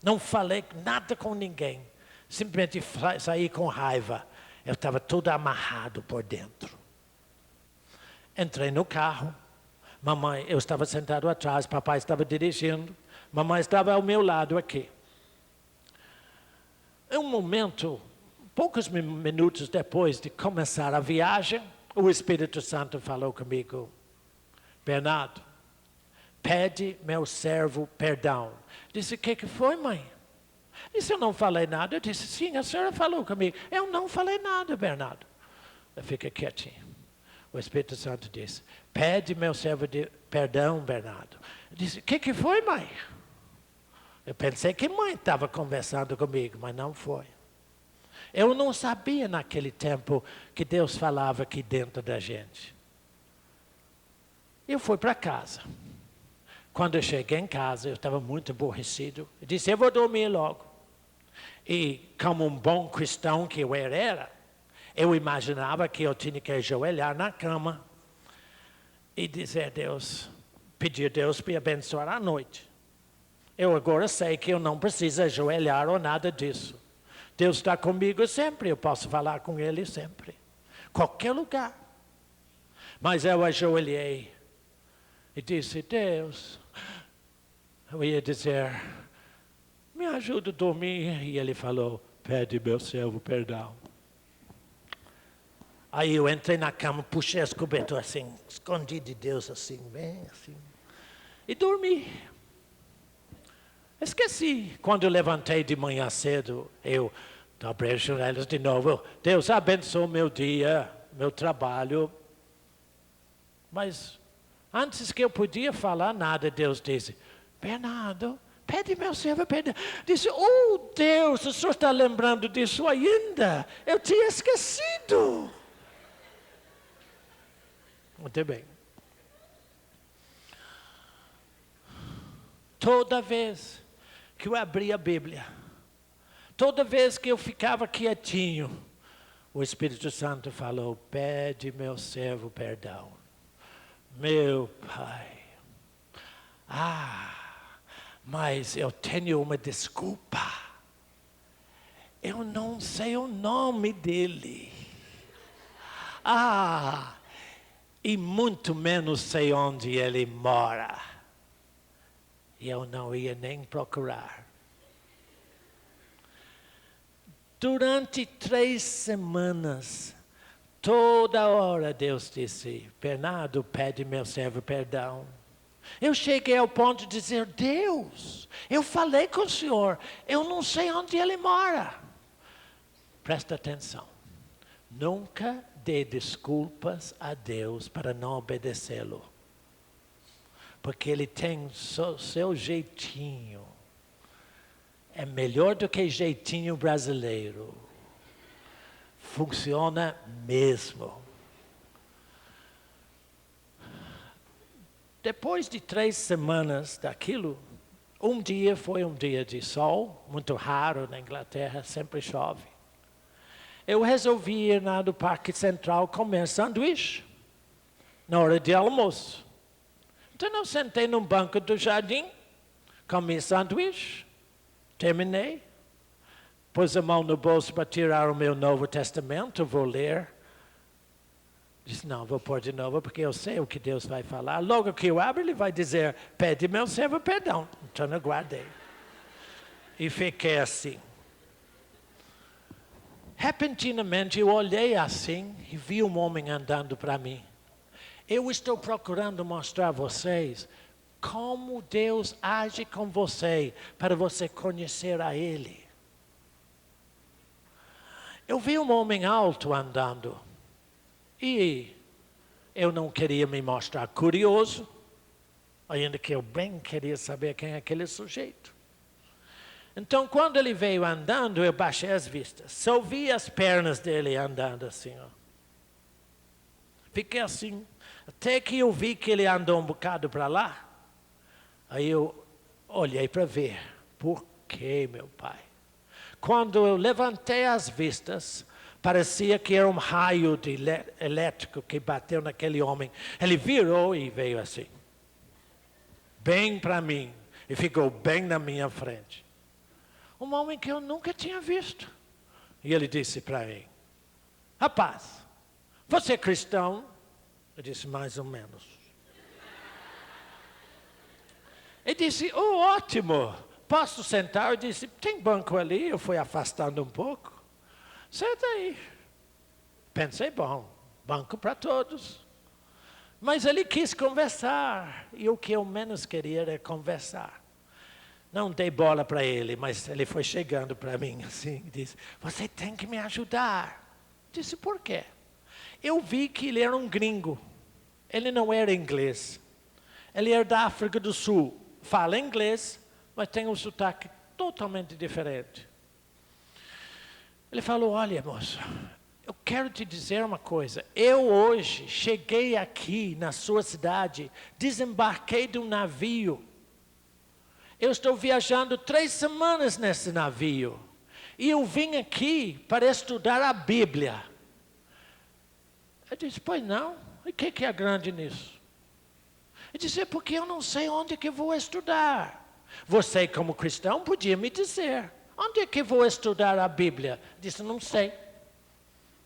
Não falei nada com ninguém. Simplesmente saí com raiva. Eu estava todo amarrado por dentro. Entrei no carro, Mamãe, eu estava sentado atrás, papai estava dirigindo, mamãe estava ao meu lado aqui. Em um momento, poucos minutos depois de começar a viagem, o Espírito Santo falou comigo: Bernardo, pede meu servo perdão. Disse: o que foi, mãe? Disse: eu não falei nada. Eu disse: sim, a senhora falou comigo. Eu não falei nada, Bernardo. Eu fiquei quietinho. O Espírito Santo disse: pede meu servo perdão, Bernardo. Eu disse: o que foi, mãe? Eu pensei que mãe estava conversando comigo, mas não foi. Eu não sabia naquele tempo que Deus falava aqui dentro da gente. Eu fui para casa. Quando eu cheguei em casa, eu estava muito aborrecido. Eu disse: eu vou dormir logo. E como um bom cristão que eu era, eu imaginava que eu tinha que ajoelhar na cama e dizer a Deus, pedir a Deus para abençoar a noite. Eu agora sei que eu não preciso ajoelhar ou nada disso. Deus está comigo sempre, eu posso falar com Ele sempre. Qualquer lugar. Mas eu ajoelhei e disse: Deus, eu ia dizer, me ajuda a dormir. E Ele falou: pede meu servo perdão. Aí eu entrei na cama, puxei as coberturas assim, escondi de Deus assim, bem assim. E dormi. Esqueci. Quando eu levantei de manhã cedo, eu dobrei os joelhos de novo. Deus abençoe meu dia, meu trabalho. Mas antes que eu podia falar nada, Deus disse: Bernardo, pede meu servo perdão. Disse: oh Deus, o senhor está lembrando disso ainda? Eu tinha esquecido. Muito bem. Toda vez que eu abria a Bíblia, toda vez que eu ficava quietinho, o Espírito Santo falou: pede meu servo perdão. Meu Pai, mas eu tenho uma desculpa. Eu não sei o nome dele. E muito menos sei onde ele mora. E eu não ia nem procurar. Durante 3 semanas, toda hora Deus disse: Bernardo, pede meu servo perdão. Eu cheguei ao ponto de dizer: Deus, eu falei com o senhor, eu não sei onde ele mora. Presta atenção. Nunca dê desculpas a Deus para não obedecê-lo. Porque Ele tem seu jeitinho. É melhor do que jeitinho brasileiro. Funciona mesmo. Depois de 3 semanas daquilo, um dia foi um dia de sol, muito raro na Inglaterra, sempre chove. Eu resolvi ir no Parque Central comer sanduíche, na hora de almoço. Então eu sentei num banco do jardim, comi sanduíche, terminei, pus a mão no bolso para tirar o meu Novo Testamento, vou ler. Disse: não, vou pôr de novo porque eu sei o que Deus vai falar. Logo que eu abro, Ele vai dizer: pede meu servo perdão. Então eu guardei. E fiquei assim. Repentinamente eu olhei assim e vi um homem andando para mim. Eu estou procurando mostrar a vocês como Deus age com você para você conhecer a Ele. Eu vi um homem alto andando e eu não queria me mostrar curioso, ainda que eu bem queria saber quem é aquele sujeito. Então, quando ele veio andando, eu baixei as vistas. Só vi as pernas dele andando assim. Fiquei assim, até que eu vi que ele andou um bocado para lá. Aí eu olhei para ver. Por que, meu pai? Quando eu levantei as vistas, parecia que era um raio elétrico que bateu naquele homem. Ele virou e veio assim. Bem para mim. E ficou bem na minha frente. Um homem que eu nunca tinha visto. E ele disse para mim: rapaz, você é cristão? Eu disse: mais ou menos. E disse, oh, ótimo, posso sentar? Eu disse, tem banco ali? Eu fui afastando um pouco. Senta aí. Pensei, bom, banco para todos. Mas ele quis conversar, e o que eu menos queria era conversar. Não dei bola para ele, mas ele foi chegando para mim assim, e disse, você tem que me ajudar. Disse, por quê? Eu vi que ele era um gringo. Ele não era inglês. Ele era da África do Sul. Fala inglês, mas tem um sotaque totalmente diferente. Ele falou, olha, moço, eu quero te dizer uma coisa. Eu hoje cheguei aqui na sua cidade, desembarquei de um navio. Eu estou viajando 3 semanas nesse navio. E eu vim aqui para estudar a Bíblia. Eu disse, pois não? E o que é grande nisso? Ele disse, porque eu não sei onde que vou estudar. Você, como cristão, podia me dizer. Onde é que vou estudar a Bíblia? Eu disse, não sei.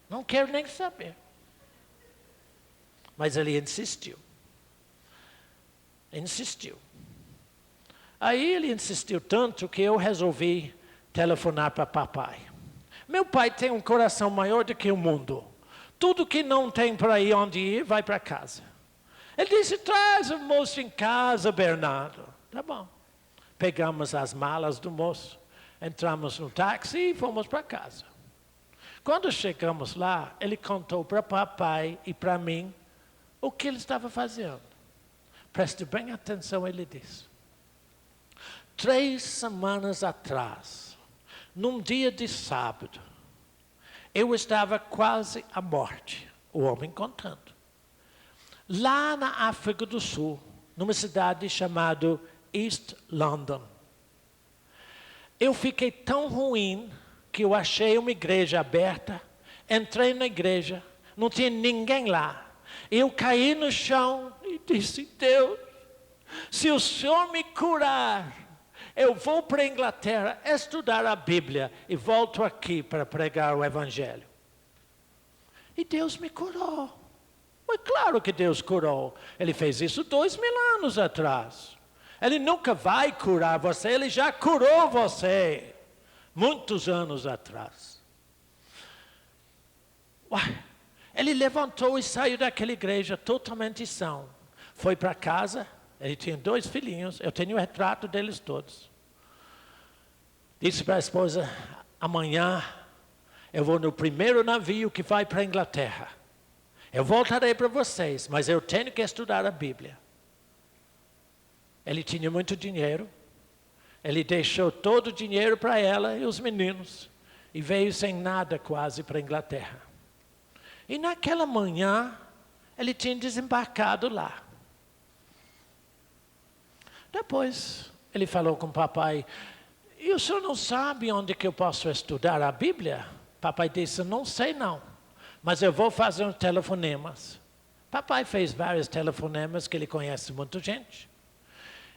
Não quero nem saber. Mas ele insistiu. Insistiu. Aí ele insistiu tanto que eu resolvi telefonar para papai. Meu pai tem um coração maior do que o mundo. Tudo que não tem para ir onde ir, vai para casa. Ele disse, traz o moço em casa, Bernardo. Tá bom. Pegamos as malas do moço, entramos no táxi e fomos para casa. Quando chegamos lá, ele contou para papai e para mim o que ele estava fazendo. Preste bem atenção, ele disse. 3 semanas atrás, num dia de sábado, eu estava quase à morte, o homem contando. Lá na África do Sul, numa cidade chamada East London. Eu fiquei tão ruim que eu achei uma igreja aberta, entrei na igreja, não tinha ninguém lá. Eu caí no chão e disse, Deus, se o Senhor me curar, eu vou para a Inglaterra estudar a Bíblia e volto aqui para pregar o Evangelho. E Deus me curou. Mas claro que Deus curou. Ele fez isso 2000 anos atrás. Ele nunca vai curar você, ele já curou você. Muitos anos atrás. Uai, ele levantou e saiu daquela igreja totalmente são. Foi para casa, ele tinha 2 filhinhos, eu tenho o retrato deles todos. Disse para a esposa, amanhã eu vou no primeiro navio que vai para a Inglaterra. Eu voltarei para vocês, mas eu tenho que estudar a Bíblia. Ele tinha muito dinheiro. Ele deixou todo o dinheiro para ela e os meninos. E veio sem nada quase para a Inglaterra. E naquela manhã, ele tinha desembarcado lá. Depois, ele falou com o papai, e o senhor não sabe onde que eu posso estudar a Bíblia? Papai disse, não sei não, mas eu vou fazer uns telefonemas. Papai fez vários telefonemas que ele conhece muita gente.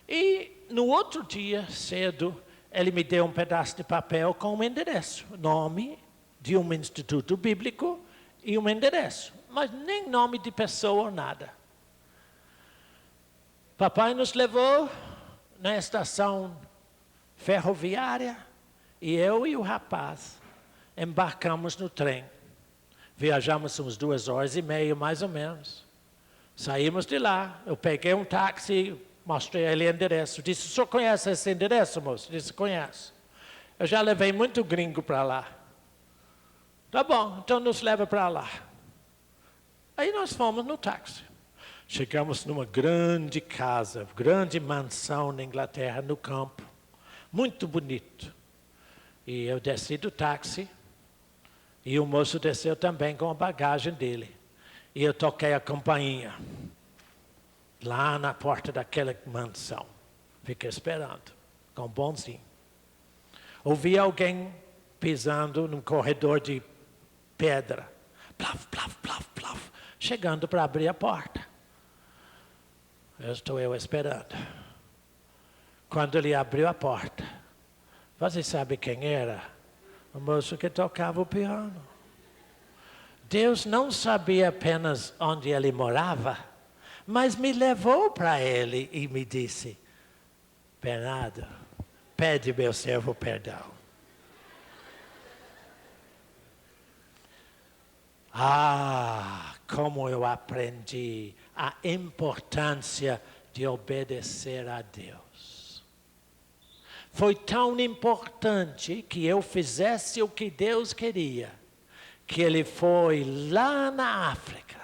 E no outro dia, cedo, ele me deu um pedaço de papel com um endereço, nome de um instituto bíblico e um endereço, mas nem nome de pessoa ou nada. Papai nos levou na estação ferroviária e eu e o rapaz embarcamos no trem. Viajamos uns 2h30, mais ou menos. Saímos de lá, eu peguei um táxi, mostrei ele o endereço. Disse, o senhor conhece esse endereço, moço? Disse, conheço. Eu já levei muito gringo para lá. Tá bom, então nos leva para lá. Aí nós fomos no táxi. Chegamos numa grande casa, grande mansão na Inglaterra, no campo. Muito bonito. E eu desci do táxi. E o moço desceu também com a bagagem dele. E eu toquei a campainha. Lá na porta daquela mansão. Fiquei esperando, com um bonzinho. Ouvi alguém pisando num corredor de pedra. Plaf, plaf, plaf, plaf. Chegando para abrir a porta. Estou eu esperando. Quando ele abriu a porta, você sabe quem era? O moço que tocava o piano. Deus não sabia apenas onde ele morava, mas me levou para ele e me disse, Bernardo, pede meu servo perdão. Como eu aprendi a importância de obedecer a Deus. Foi tão importante que eu fizesse o que Deus queria, que ele foi lá na África,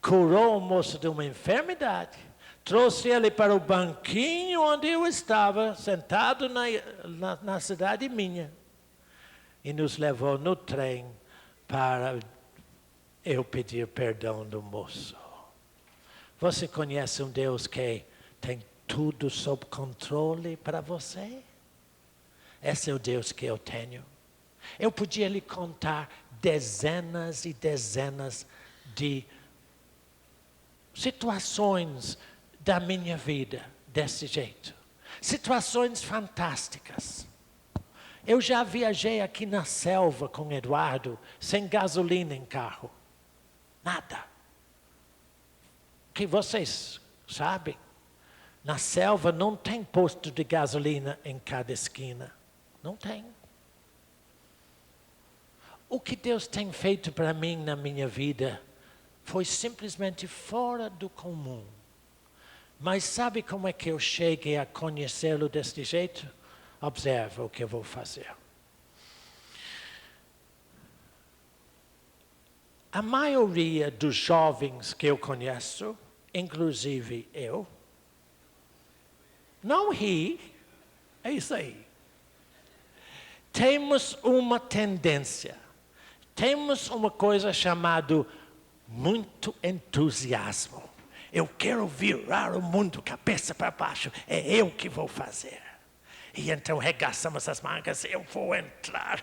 curou o moço de uma enfermidade, trouxe ele para o banquinho onde eu estava, sentado na cidade minha, e nos levou no trem para eu pedir perdão do moço. Você conhece um Deus que tem tudo sob controle para você? Esse é o Deus que eu tenho. Eu podia lhe contar dezenas e dezenas de situações da minha vida desse jeito. Situações fantásticas. Eu já viajei aqui na selva com Eduardo, sem gasolina em carro. Nada. Que vocês sabem, na selva não tem posto de gasolina em cada esquina. Não tem. O que Deus tem feito para mim na minha vida foi simplesmente fora do comum. Mas sabe como é que eu cheguei a conhecê-lo deste jeito? Observa o que eu vou fazer. A maioria dos jovens que eu conheço, inclusive eu, não ri, é isso aí. Temos uma tendência, temos uma coisa chamada muito entusiasmo. Eu quero virar o mundo cabeça para baixo, é eu que vou fazer. E então regaçamos as mangas, eu vou entrar,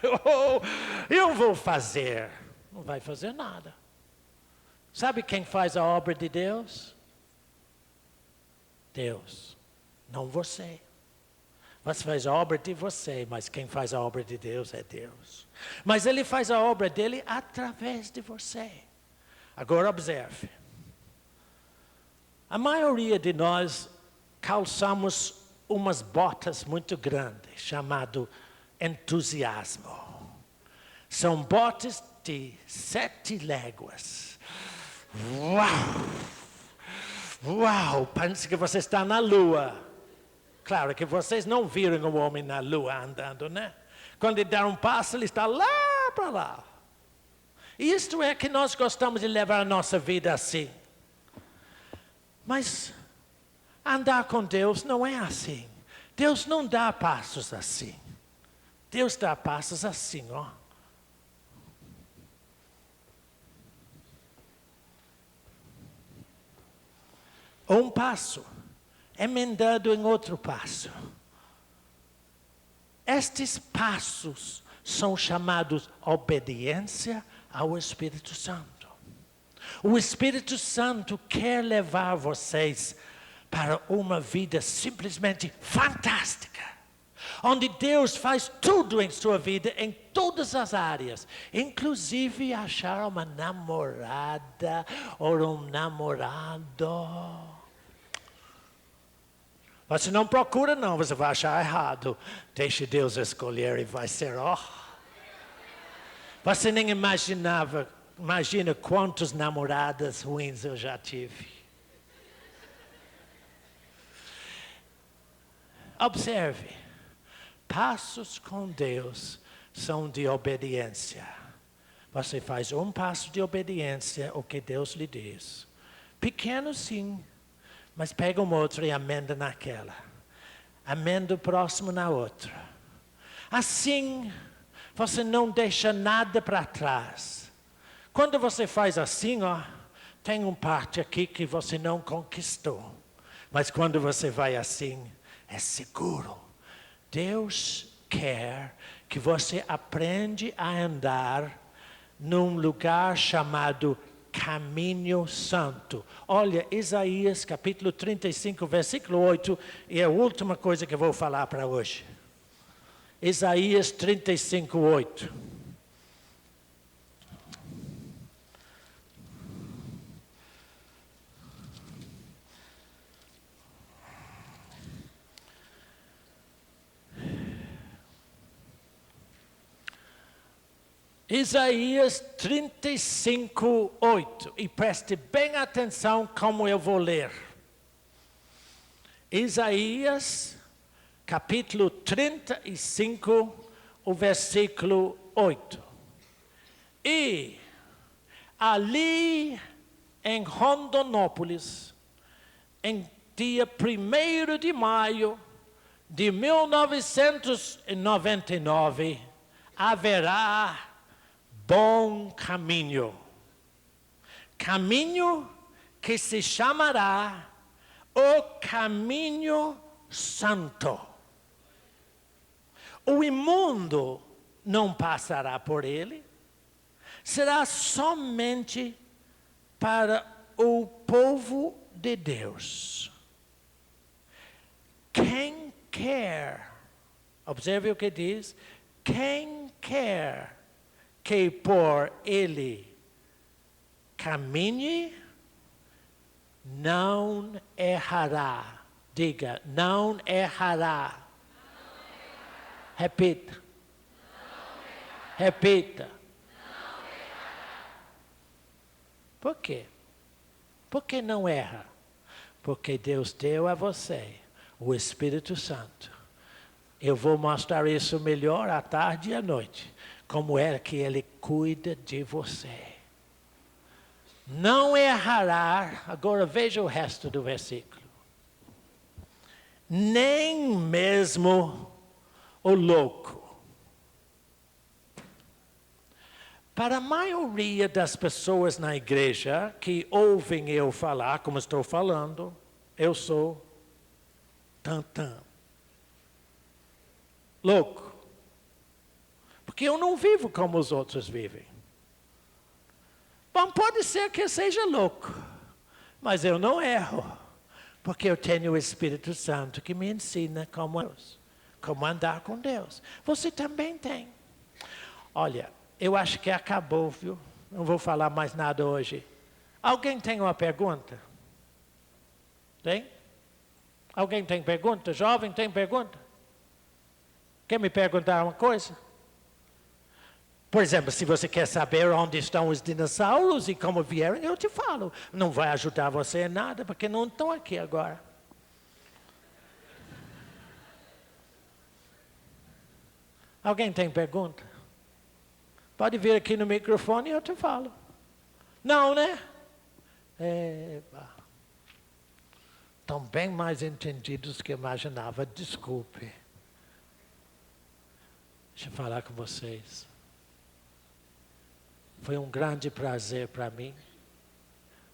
eu vou fazer. Não vai fazer nada. Sabe quem faz a obra de Deus? Deus, não você. Você faz a obra de você, mas quem faz a obra de Deus é Deus. Mas Ele faz a obra dele através de você. Agora observe. A maioria de nós calçamos umas botas muito grandes, chamado entusiasmo. São botas de 7 léguas. Uau! Uau! Parece que você está na lua. Claro que vocês não viram o homem na lua andando, né? Quando ele dá um passo, ele está lá para lá. E isto é que nós gostamos de levar a nossa vida assim. Mas andar com Deus não é assim. Deus não dá passos assim. Deus dá passos assim, ó. Um passo emendado em outro passo. Estes passos são chamados obediência ao Espírito Santo. O Espírito Santo quer levar vocês para uma vida simplesmente fantástica, onde Deus faz tudo em sua vida, em todas as áreas, inclusive achar uma namorada ou um namorado. Você não procura não, você vai achar errado. Deixe Deus escolher e vai ser, ó. Você nem imagina quantas namoradas ruins eu já tive. Observe, passos com Deus são de obediência. Você faz um passo de obediência ao que Deus lhe diz. Pequeno sim. Mas pega uma outra e amenda naquela. Amenda o próximo na outra. Assim, você não deixa nada para trás. Quando você faz assim, ó, tem uma parte aqui que você não conquistou. Mas quando você vai assim, é seguro. Deus quer que você aprenda a andar num lugar chamado caminho santo. Olha, Isaías capítulo 35, versículo 8, é a última coisa que eu vou falar para hoje. Isaías 35, 8. Isaías 35, 8. E preste bem atenção como eu vou ler. Isaías, capítulo 35, o versículo 8. E ali em Rondonópolis, em dia 1º de maio de 1999, haverá bom caminho. Caminho que se chamará o caminho santo. O imundo não passará por ele, será somente para o povo de Deus. Quem quer, observe o que diz, quem quer que por ele caminhe, não errará. Diga, não errará. Repita. Repita. Por quê? Por que não erra? Porque Deus deu a você o Espírito Santo. Eu vou mostrar isso melhor à tarde e à noite. Como é que Ele cuida de você. Não errará. Agora veja o resto do versículo. Nem mesmo o louco. Para a maioria das pessoas na igreja que ouvem eu falar, como estou falando, eu sou tantã. Louco. Porque eu não vivo como os outros vivem. Bom, pode ser que eu seja louco, mas eu não erro. Porque eu tenho o Espírito Santo que me ensina como andar com Deus. Você também tem. Olha, eu acho que acabou, viu? Não vou falar mais nada hoje. Alguém tem uma pergunta? Tem? Alguém tem pergunta? Jovem tem pergunta? Quer me perguntar uma coisa? Por exemplo, se você quer saber onde estão os dinossauros e como vieram, eu te falo. Não vai ajudar você em nada, porque não estão aqui agora. Alguém tem pergunta? Pode vir aqui no microfone e eu te falo. Não, né? Estão bem mais entendidos do que eu imaginava. Desculpe. Deixa eu falar com vocês. Foi um grande prazer para mim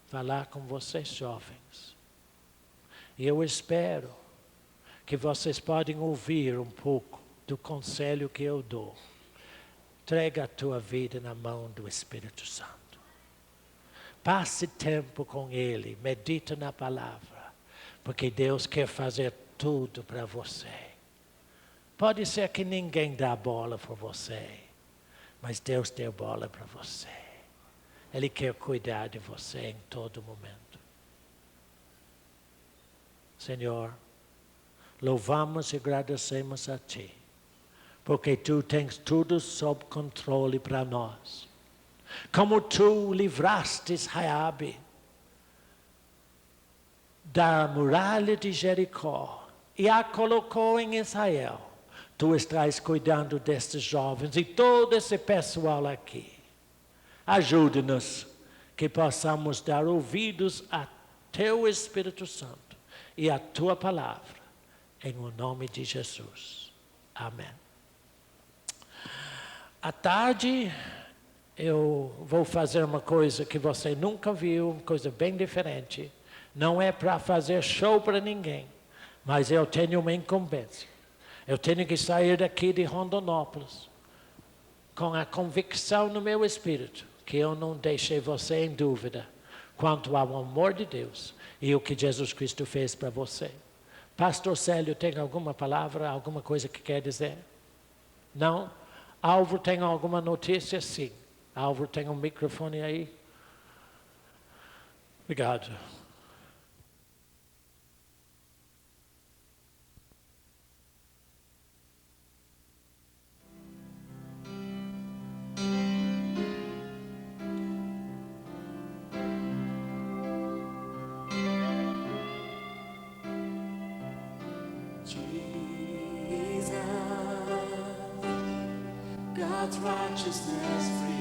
falar com vocês jovens. E eu espero que vocês podem ouvir um pouco do conselho que eu dou. Entrega a tua vida na mão do Espírito Santo. Passe tempo com Ele, medita na palavra, porque Deus quer fazer tudo para você. Pode ser que ninguém dá bola para você, mas Deus deu bola para você. Ele quer cuidar de você em todo momento. Senhor, louvamos e agradecemos a Ti, porque Tu tens tudo sob controle para nós. Como Tu livrastes Raabe da muralha de Jericó e a colocou em Israel, Tu estás cuidando destes jovens e todo esse pessoal aqui. Ajude-nos que possamos dar ouvidos a Teu Espírito Santo e a Tua palavra, em o nome de Jesus. Amém. À tarde, eu vou fazer uma coisa que você nunca viu, uma coisa bem diferente. Não é para fazer show para ninguém, mas eu tenho uma incumbência. Eu tenho que sair daqui de Rondonópolis com a convicção no meu espírito que eu não deixei você em dúvida quanto ao amor de Deus e o que Jesus Cristo fez para você. Pastor Célio, tem alguma palavra, alguma coisa que quer dizer? Não? Álvaro, tem alguma notícia? Sim. Álvaro, tem um microfone aí? Obrigado. God's righteousness free.